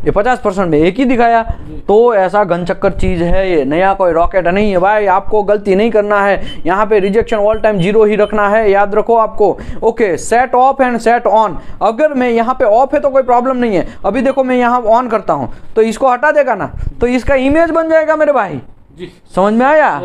ये 50% में एक ही दिखाया। तो ऐसा घनचक्कर चीज है ये, नया कोई रॉकेट नहीं है भाई। आपको गलती नहीं करना है, यहाँ पे रिजेक्शन ऑल टाइम 0 ही रखना है, याद रखो आपको। Okay, set of and set on. अगर मैं यहाँ पे ऑफ है तो कोई प्रॉब्लम नहीं है। अभी देखो मैं यहाँ ऑन करता हूँ तो इसको हटा देगा ना, तो इसका इमेज बन जाएगा मेरे भाई। समझ में आया?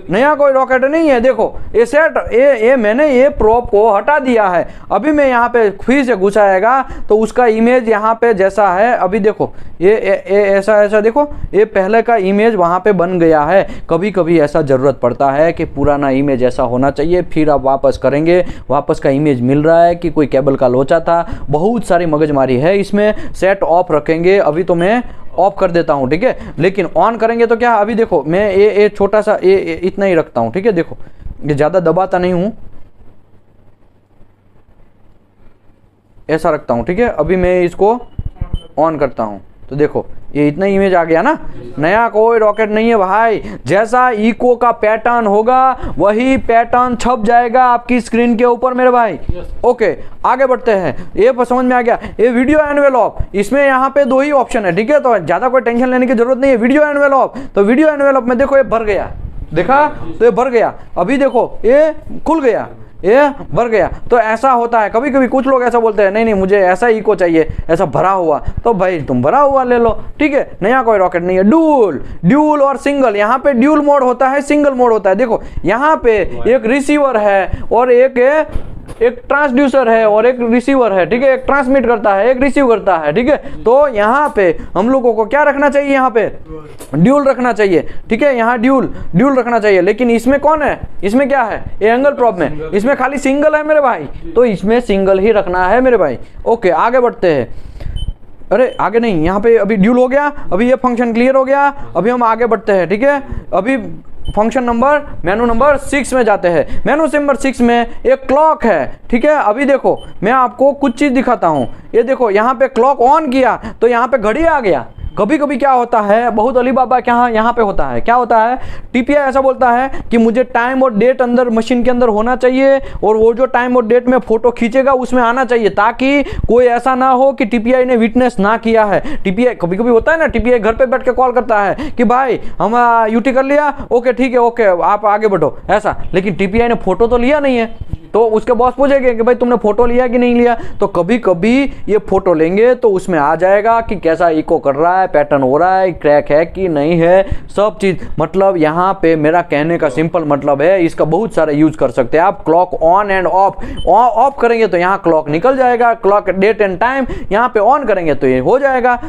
नया कोई रॉकेट नहीं है। देखो ये सेट ये मैंने ये प्रोप को हटा दिया है। अभी मैं यहाँ पे फिर से घुसाएगा तो उसका इमेज यहाँ पे जैसा है। अभी देखो ये ऐसा देखो, ये पहले का इमेज वहाँ पे बन गया है। कभी कभी ऐसा ज़रूरत पड़ता है कि पुराना इमेज ऐसा होना चाहिए, फिर आप वापस करेंगे, वापस का इमेज मिल रहा है कि कोई केबल का लोचा था। बहुत सारी मगजमारी है इसमें। सेट ऑफ रखेंगे। अभी तो मैं ऑफ कर देता हूं, ठीक है, लेकिन ऑन करेंगे तो क्या? अभी देखो मैं ये छोटा सा ये इतना ही रखता हूं, ठीक है। देखो ये ज़्यादा दबाता नहीं हूं, ऐसा रखता हूं, ठीक है। अभी मैं इसको ऑन करता हूं तो देखो ये इतना इमेज आ गया ना। नया कोई रॉकेट नहीं है भाई। जैसा इको का पैटर्न होगा वही पैटर्न छप जाएगा आपकी स्क्रीन के ऊपर मेरे भाई। ओके, आगे बढ़ते हैं। ये समझ में आ गया। ये वीडियो एनवेलप, इसमें यहाँ पे 2 ही ऑप्शन है, ठीक है। तो ज़्यादा कोई टेंशन लेने की जरूरत नहीं है। वीडियो एनवेलप, तो वीडियो एनवेलप में देखो ये भर गया, देखा तो ये भर गया। अभी देखो ये खुल गया, ये भर गया। तो ऐसा होता है। कभी कभी कुछ लोग ऐसा बोलते हैं नहीं मुझे ऐसा इको चाहिए, ऐसा भरा हुआ। तो भाई तुम भरा हुआ ले लो, ठीक है। नया कोई रॉकेट नहीं है। ड्यूल और सिंगल, यहाँ पे ड्यूल मोड होता है, सिंगल मोड होता है। देखो यहाँ पे एक रिसीवर है और एक ट्रांसड्यूसर है और एक रिसीवर है, ठीक है। एक ट्रांसमिट करता है, एक रिसीव करता है, ठीक है। तो यहाँ पे हम लोगों को क्या रखना चाहिए? यहाँ पे ड्यूल रखना चाहिए, ठीक है। यहाँ ड्यूल रखना चाहिए। लेकिन इसमें कौन है? इसमें क्या है? ये एंगल प्रॉब में इसमें खाली सिंगल है मेरे भाई, तो इसमें सिंगल ही रखना है मेरे भाई। ओके, आगे बढ़ते हैं। अरे आगे नहीं, यहाँ पे अभी ड्यूल हो गया। अभी ये फंक्शन क्लियर हो गया। अभी हम आगे बढ़ते हैं, ठीक है। अभी फंक्शन नंबर मेनू नंबर 6 में जाते हैं। मेनू नंबर 6 में एक क्लॉक है, ठीक है। अभी देखो मैं आपको कुछ चीज़ दिखाता हूँ। ये देखो यहाँ पे क्लॉक ऑन किया तो यहाँ पे घड़ी आ गया। कभी कभी क्या होता है, बहुत अली बाबा के यहाँ पे होता है, क्या होता है, टीपीआई ऐसा बोलता है कि मुझे टाइम और डेट अंदर मशीन के अंदर होना चाहिए और वो जो टाइम और डेट में फोटो खींचेगा उसमें आना चाहिए, ताकि कोई ऐसा ना हो कि टीपीआई ने विटनेस ना किया है। टीपीआई कभी कभी होता है ना, टीपीआई घर पे बैठ के कॉल करता है कि भाई हम यूटी कर लिया, ओके ठीक है, ओके आप आगे बढ़ो, ऐसा। लेकिन टीपीआई ने फोटो तो लिया नहीं है, तो उसके बॉस पूछेंगे कि भाई तुमने फोटो लिया कि नहीं लिया। तो कभी कभी ये फोटो लेंगे तो उसमें आ जाएगा कि कैसा इको कर रहा है, पैटर्न हो रहा है, क्रैक है कि नहीं है, सब चीज। मतलब यहाँ पे मेरा कहने का सिंपल मतलब है, इसका बहुत सारा यूज कर सकते हैं आप। क्लॉक ऑन एंड ऑफ करेंगे तो यहाँ क्लॉक निकल जाएगा, क्लॉक डेट एंड टाइम यहाँ पे ऑन करेंगे तो ये हो जाएगा।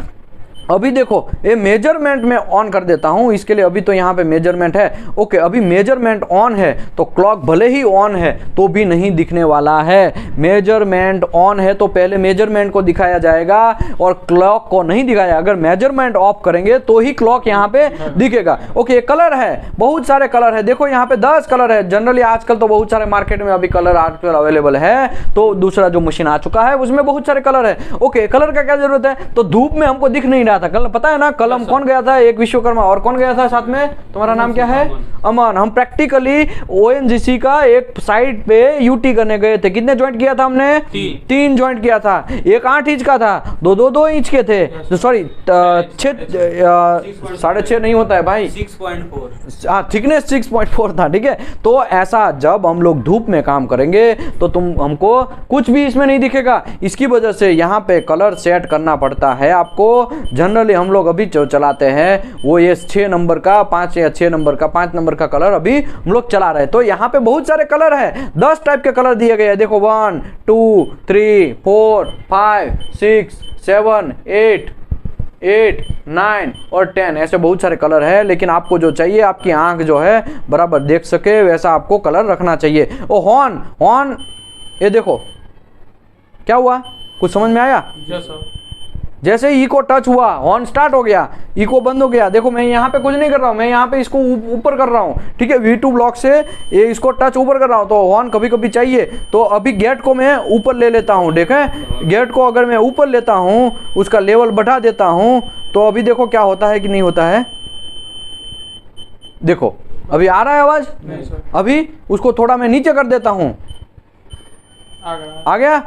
अभी देखो ये मेजरमेंट में ऑन कर देता हूं, इसके लिए अभी तो यहाँ पे मेजरमेंट है, ओके अभी मेजरमेंट ऑन है तो क्लॉक भले ही ऑन है तो भी नहीं दिखने वाला है। मेजरमेंट ऑन है तो पहले मेजरमेंट को दिखाया जाएगा और क्लॉक को नहीं दिखाया। अगर मेजरमेंट ऑफ करेंगे तो ही क्लॉक यहाँ पे दिखेगा। ओके कलर है, बहुत सारे कलर है, देखो यहाँ पे 10 कलर है। जनरली आजकल तो बहुत सारे मार्केट में अभी कलर आजकल अवेलेबल है, तो दूसरा जो मशीन आ चुका है उसमें बहुत सारे कलर है। ओके कलर का क्या जरूरत है, तो धूप में हमको दिख नहीं रहा था, कल पता है ना, कलम कौन गया था, एक विश्वकर्मा और कौन गया था साथ में, तुम्हारा नाम क्या है, अमन। हम प्रैक्टिकली ओएनजीसी का एक साइड पे यूटी करने गए थे। कितने ज्वाइंट किया था हमने, 3 ज्वाइंट किया था। एक 8 इंच का था, 2 इंच के थे, सॉरी 6.5 नहीं होता है भाई, 6.4, हाँ थिकनेस 6.4 था, ठीक है। तो ऐसा जब हम लोग धूप में काम करेंगे तो हमको कुछ भी इसमें नहीं दिखेगा। इसकी वजह से यहाँ पे कलर सेट करना पड़ता है आपको। जनरली हम लोग अभी जो चलाते हैं वो ये 6 नंबर का 5 या 6 नंबर का 5 नंबर का कलर अभी हम लोग चला रहे हैं। तो यहाँ पे बहुत सारे कलर है, 10 टाइप के कलर दिए गए हैं। देखो 1 2 3 4 5 6 7 8 9 और 10 ऐसे बहुत सारे कलर है। लेकिन आपको जो चाहिए, आपकी आंख जो है बराबर देख सके वैसा आपको कलर रखना चाहिए। ओ हॉर्न ये देखो क्या हुआ, कुछ समझ में आया? जैसे ही इको टच हुआ हॉर्न स्टार्ट हो गया, इको बंद हो गया। देखो मैं यहाँ पे कुछ नहीं कर रहा हूँ, मैं यहाँ पे इसको ऊपर कर रहा हूँ, ठीक है, V2 ब्लॉक से ये इसको टच ऊपर कर रहा हूँ। तो हॉर्न कभी कभी चाहिए, तो अभी गेट को मैं ऊपर ले लेता हूँ। देखें गेट को अगर मैं ऊपर लेता हूँ, उसका लेवल बढ़ा देता हूँ, तो अभी देखो क्या होता है कि नहीं होता है। देखो अभी आ रहा है आवाज, अभी उसको थोड़ा मैं नीचे कर देता हूँ, आ गया।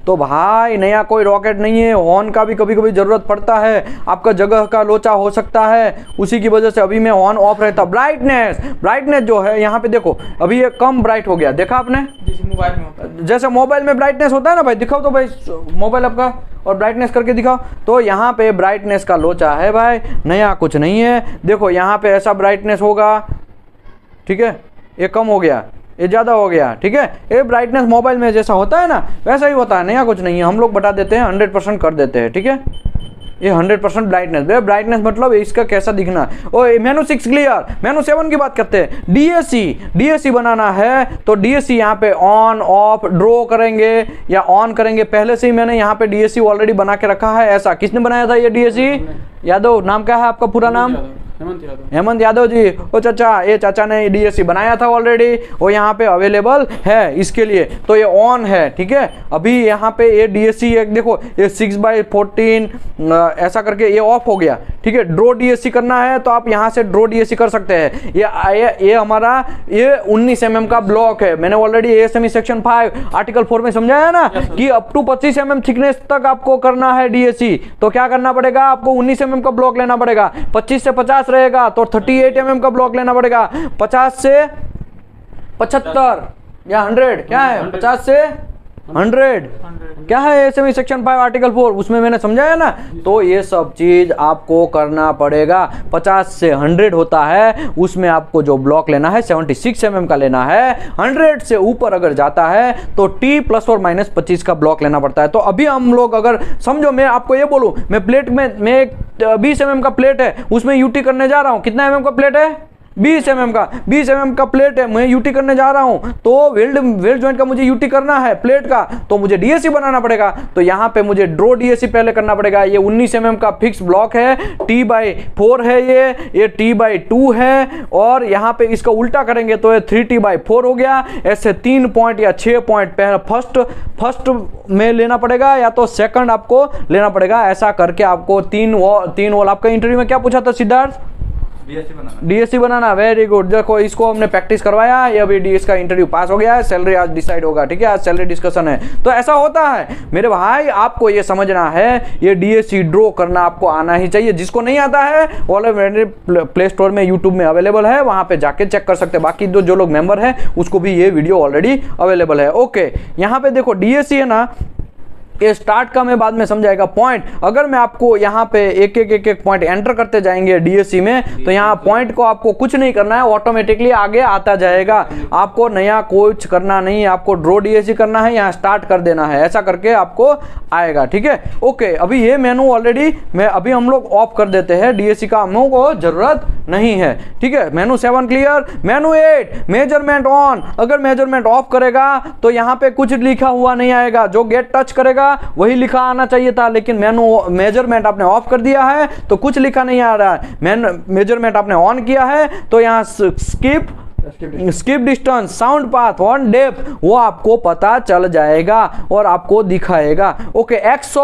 तो भाई नया कोई रॉकेट नहीं है, हॉर्न का भी कभी कभी जरूरत पड़ता है, आपका जगह का लोचा हो सकता है, उसी की वजह से अभी मैं हॉर्न ऑफ रहता। ब्राइटनेस जो है यहाँ पे देखो अभी ये कम ब्राइट हो गया, देखा आपने, जैसे मोबाइल में ब्राइटनेस होता है ना भाई, दिखाओ तो भाई मोबाइल आपका और ब्राइटनेस करके दिखाओ। तो यहाँ पे ब्राइटनेस का लोचा है भाई, नया कुछ नहीं है। देखो यहाँ पे ऐसा ब्राइटनेस होगा, ठीक है, ये कम हो गया, ये ज़्यादा हो गया, ठीक है। ये ब्राइटनेस मोबाइल में जैसा होता है ना वैसा ही होता है, नया कुछ नहीं है। हम लोग बता देते हैं 100% कर देते हैं, ठीक है। ये 100% ब्राइटनेस मतलब इसका कैसा दिखना। और मेनू 6 क्लियर, मेनू 7 की बात करते हैं। डीएससी बनाना है तो डीएससी यहाँ पे ऑन ऑफ ड्रॉ करेंगे या ऑन करेंगे। पहले से ही मैंने यहाँ पे डीएससी ऑलरेडी बना के रखा है। ऐसा किसने बनाया था ये डीएससी? यादव। नाम क्या है आपका पूरा नाम? हेमंत यादव जी। ओ चाचा, ये चाचा ने डीएससी बनाया था ऑलरेडी, वो यहाँ पे अवेलेबल है इसके लिए। तो ये ऑन है, ठीक है। अभी यहाँ पे ये डीएससी एक देखो ये 6/14 ऐसा करके ये ऑफ हो गया, ठीक है। ड्रॉ डीएससी करना है तो आप यहाँ से ड्रॉ डीएससी कर सकते हैं। ये हमारा ये 19 mm का ब्लॉक है। मैंने ऑलरेडी ASME सेक्शन 5 आर्टिकल 4 में समझाया ना कि अप टू 25 mm थिकनेस तक आपको करना है डीएससी। तो क्या करना पड़ेगा आपको? 19 mm का ब्लॉक लेना पड़ेगा। 25 से 50 रहेगा तो 38 mm का ब्लॉक लेना पड़ेगा। 50 से 75 या 100 क्या है? 50 से 100 क्या है? ASME सेक्शन 5 आर्टिकल 4 उसमें मैंने समझाया ना। तो ये सब चीज आपको करना पड़ेगा। 50 से 100 होता है, उसमें आपको जो ब्लॉक लेना है 76 mm का लेना है। 100 से ऊपर अगर जाता है तो T ± 25 का ब्लॉक लेना पड़ता है। तो अभी हम लोग अगर समझो, मैं आपको ये बोलूं, मैं प्लेट में 20 mm का प्लेट है, उसमें यूटी करने जा रहा हूं। कितना mm का प्लेट है? 20 mm का, 20 mm का प्लेट है, मैं यूटी करने जा रहा हूं, तो वेल्ड जॉइंट का मुझे यूटी करना है प्लेट का, तो मुझे डीएसी बनाना पड़ेगा। तो यहां पे मुझे ड्रॉ डीएसी पहले करना पड़ेगा। ये 19 mm का फिक्स ब्लॉक है, T/4 है, ये T/2 है, और यहां पे इसका उल्टा करेंगे तो ये 3T/4 हो गया। ऐसे 3 पॉइंट या 6 पॉइंट पहले फर्स्ट में लेना पड़ेगा या तो सेकंड आपको लेना पड़ेगा। ऐसा करके आपको तीन वॉल आपका इंटरव्यू में क्या पूछा था सिद्धार्थ? डीएससी बनाना। Very good. देखो इसको हमने प्रैक्टिस करवाया, ये अभी डीएस का इंटरव्यू पास हो गया है, सैलरी आज डिसाइड होगा, ठीक है, आज सैलरी डिस्कशन है। तो ऐसा होता है मेरे भाई, आपको ये समझना है, ये डीएससी ड्रॉ करना आपको आना ही चाहिए। जिसको नहीं आता है वो मेरे प्ले स्टोर में यूट्यूब में अवेलेबल है, वहां पे जाके चेक कर सकते हैं। बाकी जो लोग मेंबर हैं उसको भी ये वीडियो ऑलरेडी अवेलेबल है। ओके, यहाँ पे देखो डीएससी है ना, ये स्टार्ट का मैं बाद में समझाएगा पॉइंट। अगर मैं आपको यहाँ पे एक एक पॉइंट एंटर करते जाएंगे डीएससी में, तो यहाँ पॉइंट को आपको कुछ नहीं करना है, ऑटोमेटिकली आगे आता जाएगा। आपको नया कुछ करना नहीं है, आपको ड्रॉ डीएससी करना है, यहाँ स्टार्ट कर देना है, ऐसा करके आपको आएगा, ठीक है। ओके, अभी ये मेनू ऑलरेडी अभी हम लोग ऑफ कर देते हैं, डीएससी का हम लोगों को जरूरत नहीं है, ठीक है। मेनू 7 क्लियर। Menu 8 measurement on. अगर मेजरमेंट ऑफ करेगा तो यहाँ पे कुछ लिखा हुआ नहीं आएगा, जो गेट टच करेगा वही लिखा आना चाहिए था, लेकिन मेजरमेंट आपने ऑफ कर दिया है तो कुछ लिखा नहीं आ रहा है। मेजरमेंट आपने ऑन किया है तो यहाँ skip distance, sound path, on depth, वो आपको पता चल जाएगा और आपको दिखाएगा। ओके, एक्स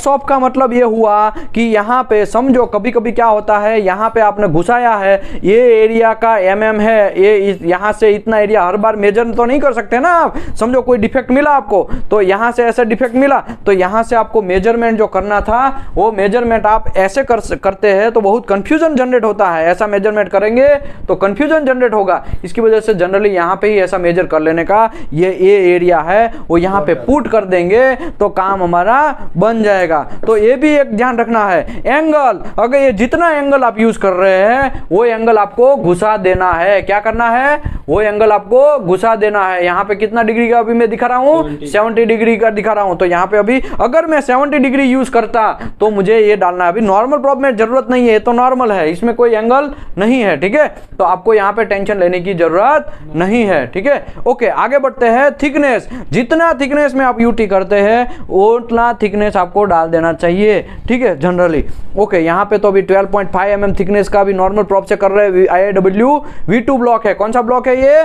ऑफ का मतलब ये हुआ कि यहाँ पे समझो कभी कभी क्या होता है, यहाँ पे आपने घुसाया है, ये एरिया का mm है, ये यहाँ से इतना एरिया हर बार मेजर तो नहीं कर सकते ना आप। समझो कोई डिफेक्ट मिला आपको, तो यहाँ से ऐसा डिफेक्ट मिला, तो यहाँ से आपको मेजरमेंट जो करना था वो मेजरमेंट आप ऐसे करते हैं तो बहुत कंफ्यूजन जनरेट होता है। ऐसा मेजरमेंट करेंगे तो कंफ्यूजन जनरेट होगा, इसकी वजह से जनरली यहाँ पे ही ऐसा मेजर कर लेने का, ये एरिया है वो यहाँ पे पुट कर देंगे तो काम हमारा बन जाएगा। तो ये भी एक ध्यान रखना है। एंगल, अगर ये जितना एंगल आप यूज कर रहे हैं वो एंगल आपको घुसा देना है। क्या करना है? वो एंगल आपको घुसा देना है। यहाँ पे कितना डिग्री का अभी मैं दिखा रहा हूँ? 70 डिग्री का दिखा रहा हूँ। तो यहाँ पे अभी अगर मैं 70 डिग्री यूज करता तो मुझे ये डालना है। अभी नॉर्मल प्रॉप में जरूरत नहीं है, तो नॉर्मल है, इसमें कोई एंगल नहीं है, ठीक है। तो आपको यहाँ पे टेंशन लेने की जरूरत नहीं है, ठीक है। ओके, आगे बढ़ते हैं। थिकनेस, जितना थिकनेस में आप यूटी करते हैं उतना थिकनेस आपको डाल देना चाहिए, ठीक है, जनरली। ओके, यहाँ पे तो अभी 12.5 mm थिकनेस का भी नॉर्मल प्रॉप से कर रहे हैं। IIW V2 ब्लॉक है। कौन सा ब्लॉक है ये?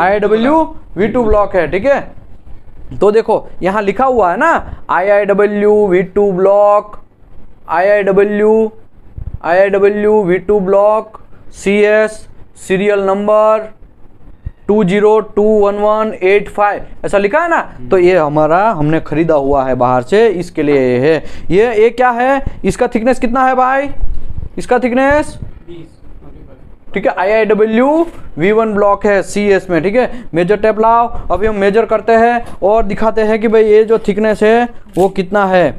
IIW V2 ब्लॉक है, ठीक है। तो देखो यहाँ लिखा हुआ है ना IIW V2 block, IIW V2 block, CS serial number 202118 ऐसा लिखा है ना। तो ये हमारा हमने खरीदा हुआ है बाहर से, इसके लिए ये है। ये क्या है? इसका थिकनेस कितना है भाई? इसका थिकनेस 20, ठीक है। IIW V1 ब्लॉक है CS में, ठीक है। मेजर टेप लाओ। अभी हम मेजर करते हैं और दिखाते हैं कि भाई ये जो थिकनेस है वो कितना है,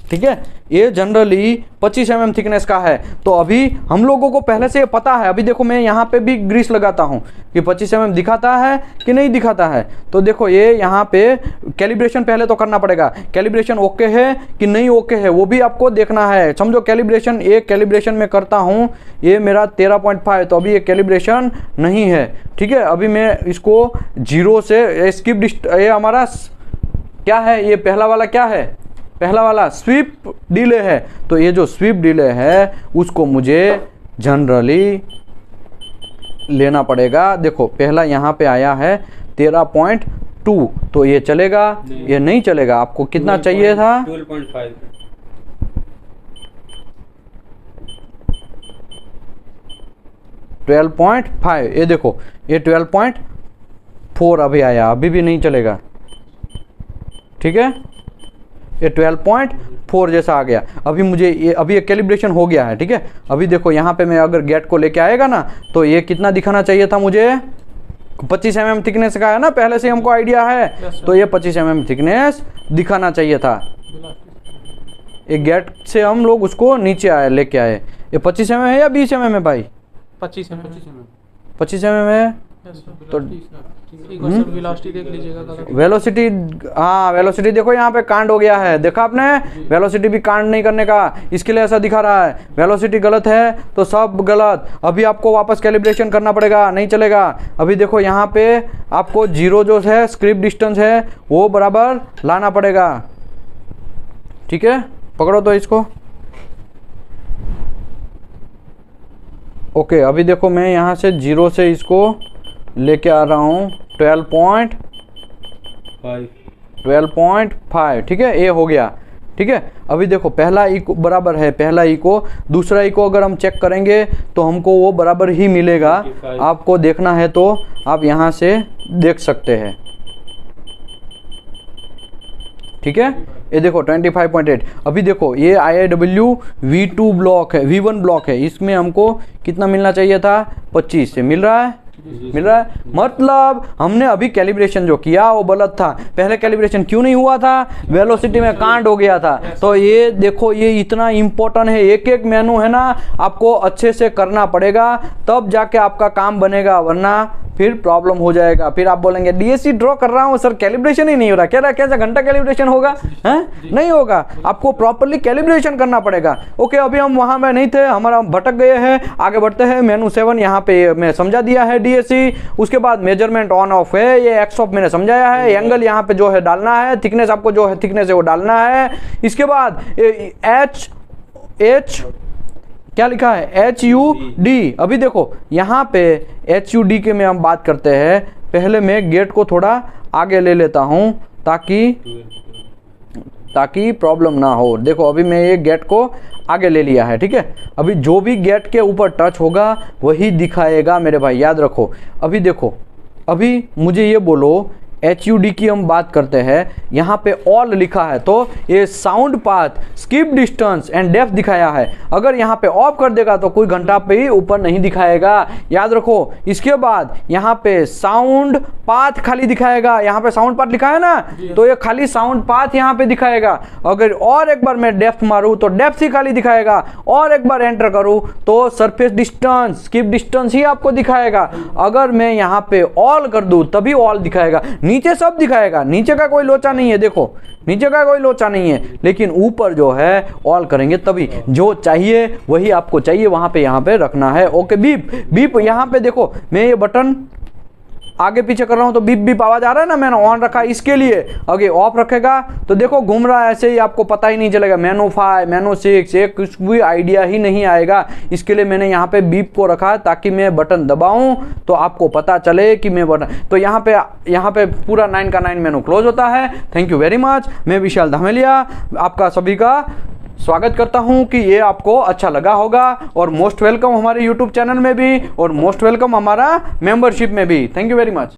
ठीक है। ये जनरली 25 mm थिकनेस का है। तो अभी हम लोगों को पहले से पता है। अभी देखो मैं यहाँ पे भी ग्रीस लगाता हूँ कि 25 mm दिखाता है कि नहीं दिखाता है। तो देखो ये यहाँ पे कैलिब्रेशन पहले तो करना पड़ेगा। कैलिब्रेशन ओके है कि नहीं ओके है वो भी आपको देखना है। समझो कैलिब्रेशन, एक कैलिब्रेशन में करता हूँ, ये मेरा 13.5, तो अभी ये कैलिब्रेशन नहीं है, ठीक है। अभी मैं इसको 0 से स्किप ये हमारा क्या है? ये पहला वाला क्या है? पहला वाला स्वीप डिले है। तो ये जो स्वीप डिले है उसको मुझे जनरली लेना पड़ेगा। देखो पहला यहाँ पे आया है 13.2, तो ये चलेगा? ये नहीं चलेगा। आपको कितना चाहिए था? 12.5। ये देखो ये 12.4 अभी आया, अभी भी नहीं चलेगा, ठीक है। ये 12.4 जैसा आ गया। अभी मुझे ये कैलिब्रेशन हो गया है, ठीक है। अभी देखो यहाँ पे मैं अगर गेट को लेके आएगा ना तो ये कितना दिखाना चाहिए था मुझे? 25 mm थिकनेस का है ना, पहले से हमको आइडिया है। तो ये 25 mm थिकनेस दिखाना चाहिए था। एक गेट से हम लोग उसको नीचे लेके आए। ये 25 mm है या 20 mm है भाई? 25 mm है। तो वेलोसिटी देख लीजिएगा, वेलोसिटी, हाँ वेलोसिटी देखो यहाँ पे कांड हो गया है, देखा आपने, वेलोसिटी भी कांड नहीं करने का, इसके लिए ऐसा दिखा रहा है। वेलोसिटी गलत है तो सब गलत। अभी आपको वापस कैलिब्रेशन करना पड़ेगा, नहीं चलेगा। अभी देखो यहाँ पे आपको जीरो जो है स्क्रिप डिस्टेंस है वो बराबर लाना पड़ेगा, ठीक है। पकड़ो तो इसको, ओके। अभी देखो मैं यहाँ से जीरो से इसको लेके आ रहा हूँ 12.5, ठीक है, ये हो गया, ठीक है। अभी देखो पहला ई को बराबर है, पहला ई को, दूसरा ई को अगर हम चेक करेंगे तो हमको वो बराबर ही मिलेगा। आपको देखना है तो आप यहाँ से देख सकते हैं, ठीक है। ये देखो 25.8। अभी देखो ये IIW V2 ब्लॉक है, V1 ब्लॉक है, इसमें हमको कितना मिलना चाहिए था, 25 से मिल रहा है, मिल रहा है। मतलब हमने अभी कैलिब्रेशन जो किया वो गलत था। पहले कैलिब्रेशन क्यों नहीं हुआ था, वेलोसिटी में कांड हो गया था। तो ये देखो ये इतना इंपॉर्टेंट है, एक एक मेनू है ना आपको अच्छे से करना पड़ेगा, तब जाके आपका काम बनेगा, वरना फिर प्रॉब्लम हो जाएगा। फिर आप बोलेंगे डीएससी ड्रॉ कर रहा हूँ सर, कैलिब्रेशन ही नहीं हो रहा, क्या कैसा घंटा कैलिब्रेशन होगा, हैं? नहीं होगा, आपको प्रॉपरली कैलिब्रेशन करना पड़ेगा। ओके, अभी हम वहाँ में नहीं थे, हमारा भटक गए हैं, आगे बढ़ते हैं। मेनू 7 यहाँ पे मैं समझा दिया है डीएससी। उसके बाद मेजरमेंट ऑन ऑफ है, ये एक्स ऑफ मैंने समझाया है। एंगल यहाँ पे जो है डालना है, थिकनेस आपको जो है थिकनेस है वो डालना है। इसके बाद एच क्या लिखा है, HUD। अभी देखो यहाँ पे HUD के में हम बात करते हैं। पहले मैं गेट को थोड़ा आगे ले लेता हूँ ताकि प्रॉब्लम ना हो। देखो अभी मैं ये गेट को आगे ले लिया है, ठीक है। अभी जो भी गेट के ऊपर टच होगा वही दिखाएगा मेरे भाई, याद रखो। अभी देखो, अभी मुझे ये बोलो HUD की हम बात करते हैं, यहाँ पे ऑल लिखा है तो ये sound path, skip distance and depth दिखाया है। अगर यहाँ पे ऑफ कर देगा तो कोई घंटा पे ही ऊपर नहीं दिखाएगा, याद रखो। इसके बाद यहाँ पे साउंड पाथ खाली दिखाएगा, यहाँ पे साउंड पाथ लिखा है ना, तो ये खाली साउंड पाथ यहाँ पे दिखाएगा। अगर और एक बार मैं डेप्थ मारूँ तो डेप्थ ही खाली दिखाएगा, और एक बार एंटर करूँ तो सरफेस डिस्टेंस, स्किप डिस्टेंस ही आपको दिखाएगा। अगर मैं यहाँ पे ऑल कर दूँ तभी ऑल दिखाएगा, नीचे सब दिखाएगा, नीचे का कोई लोचा नहीं है। देखो नीचे का कोई लोचा नहीं है, लेकिन ऊपर जो है ऑल करेंगे तभी, जो चाहिए वही आपको चाहिए वहां पे यहाँ पे रखना है। ओके, बीप बीप यहाँ पे देखो, मैं ये बटन आगे पीछे कर रहा हूं तो बीप बीप आवाज आ रहा है ना, मैंने ऑन रखा इसके लिए। अगर ऑफ रखेगा तो देखो घूम रहा है ऐसे ही, आपको पता ही नहीं चलेगा। मेनू 5, मेनू 6, ये कुछ भी आइडिया ही नहीं आएगा। इसके लिए मैंने यहाँ पे बीप को रखा ताकि मैं बटन दबाऊं तो आपको पता चले कि मैं बटन, तो यहाँ पे पूरा 9 का 9 मेनू क्लोज होता है। Thank you very much. मैं विशाल धामेलिया आपका सभी का स्वागत करता हूं कि ये आपको अच्छा लगा होगा, और मोस्ट वेलकम हमारे YouTube चैनल में भी, और मोस्ट वेलकम हमारा मेंबरशिप में भी। Thank you very much.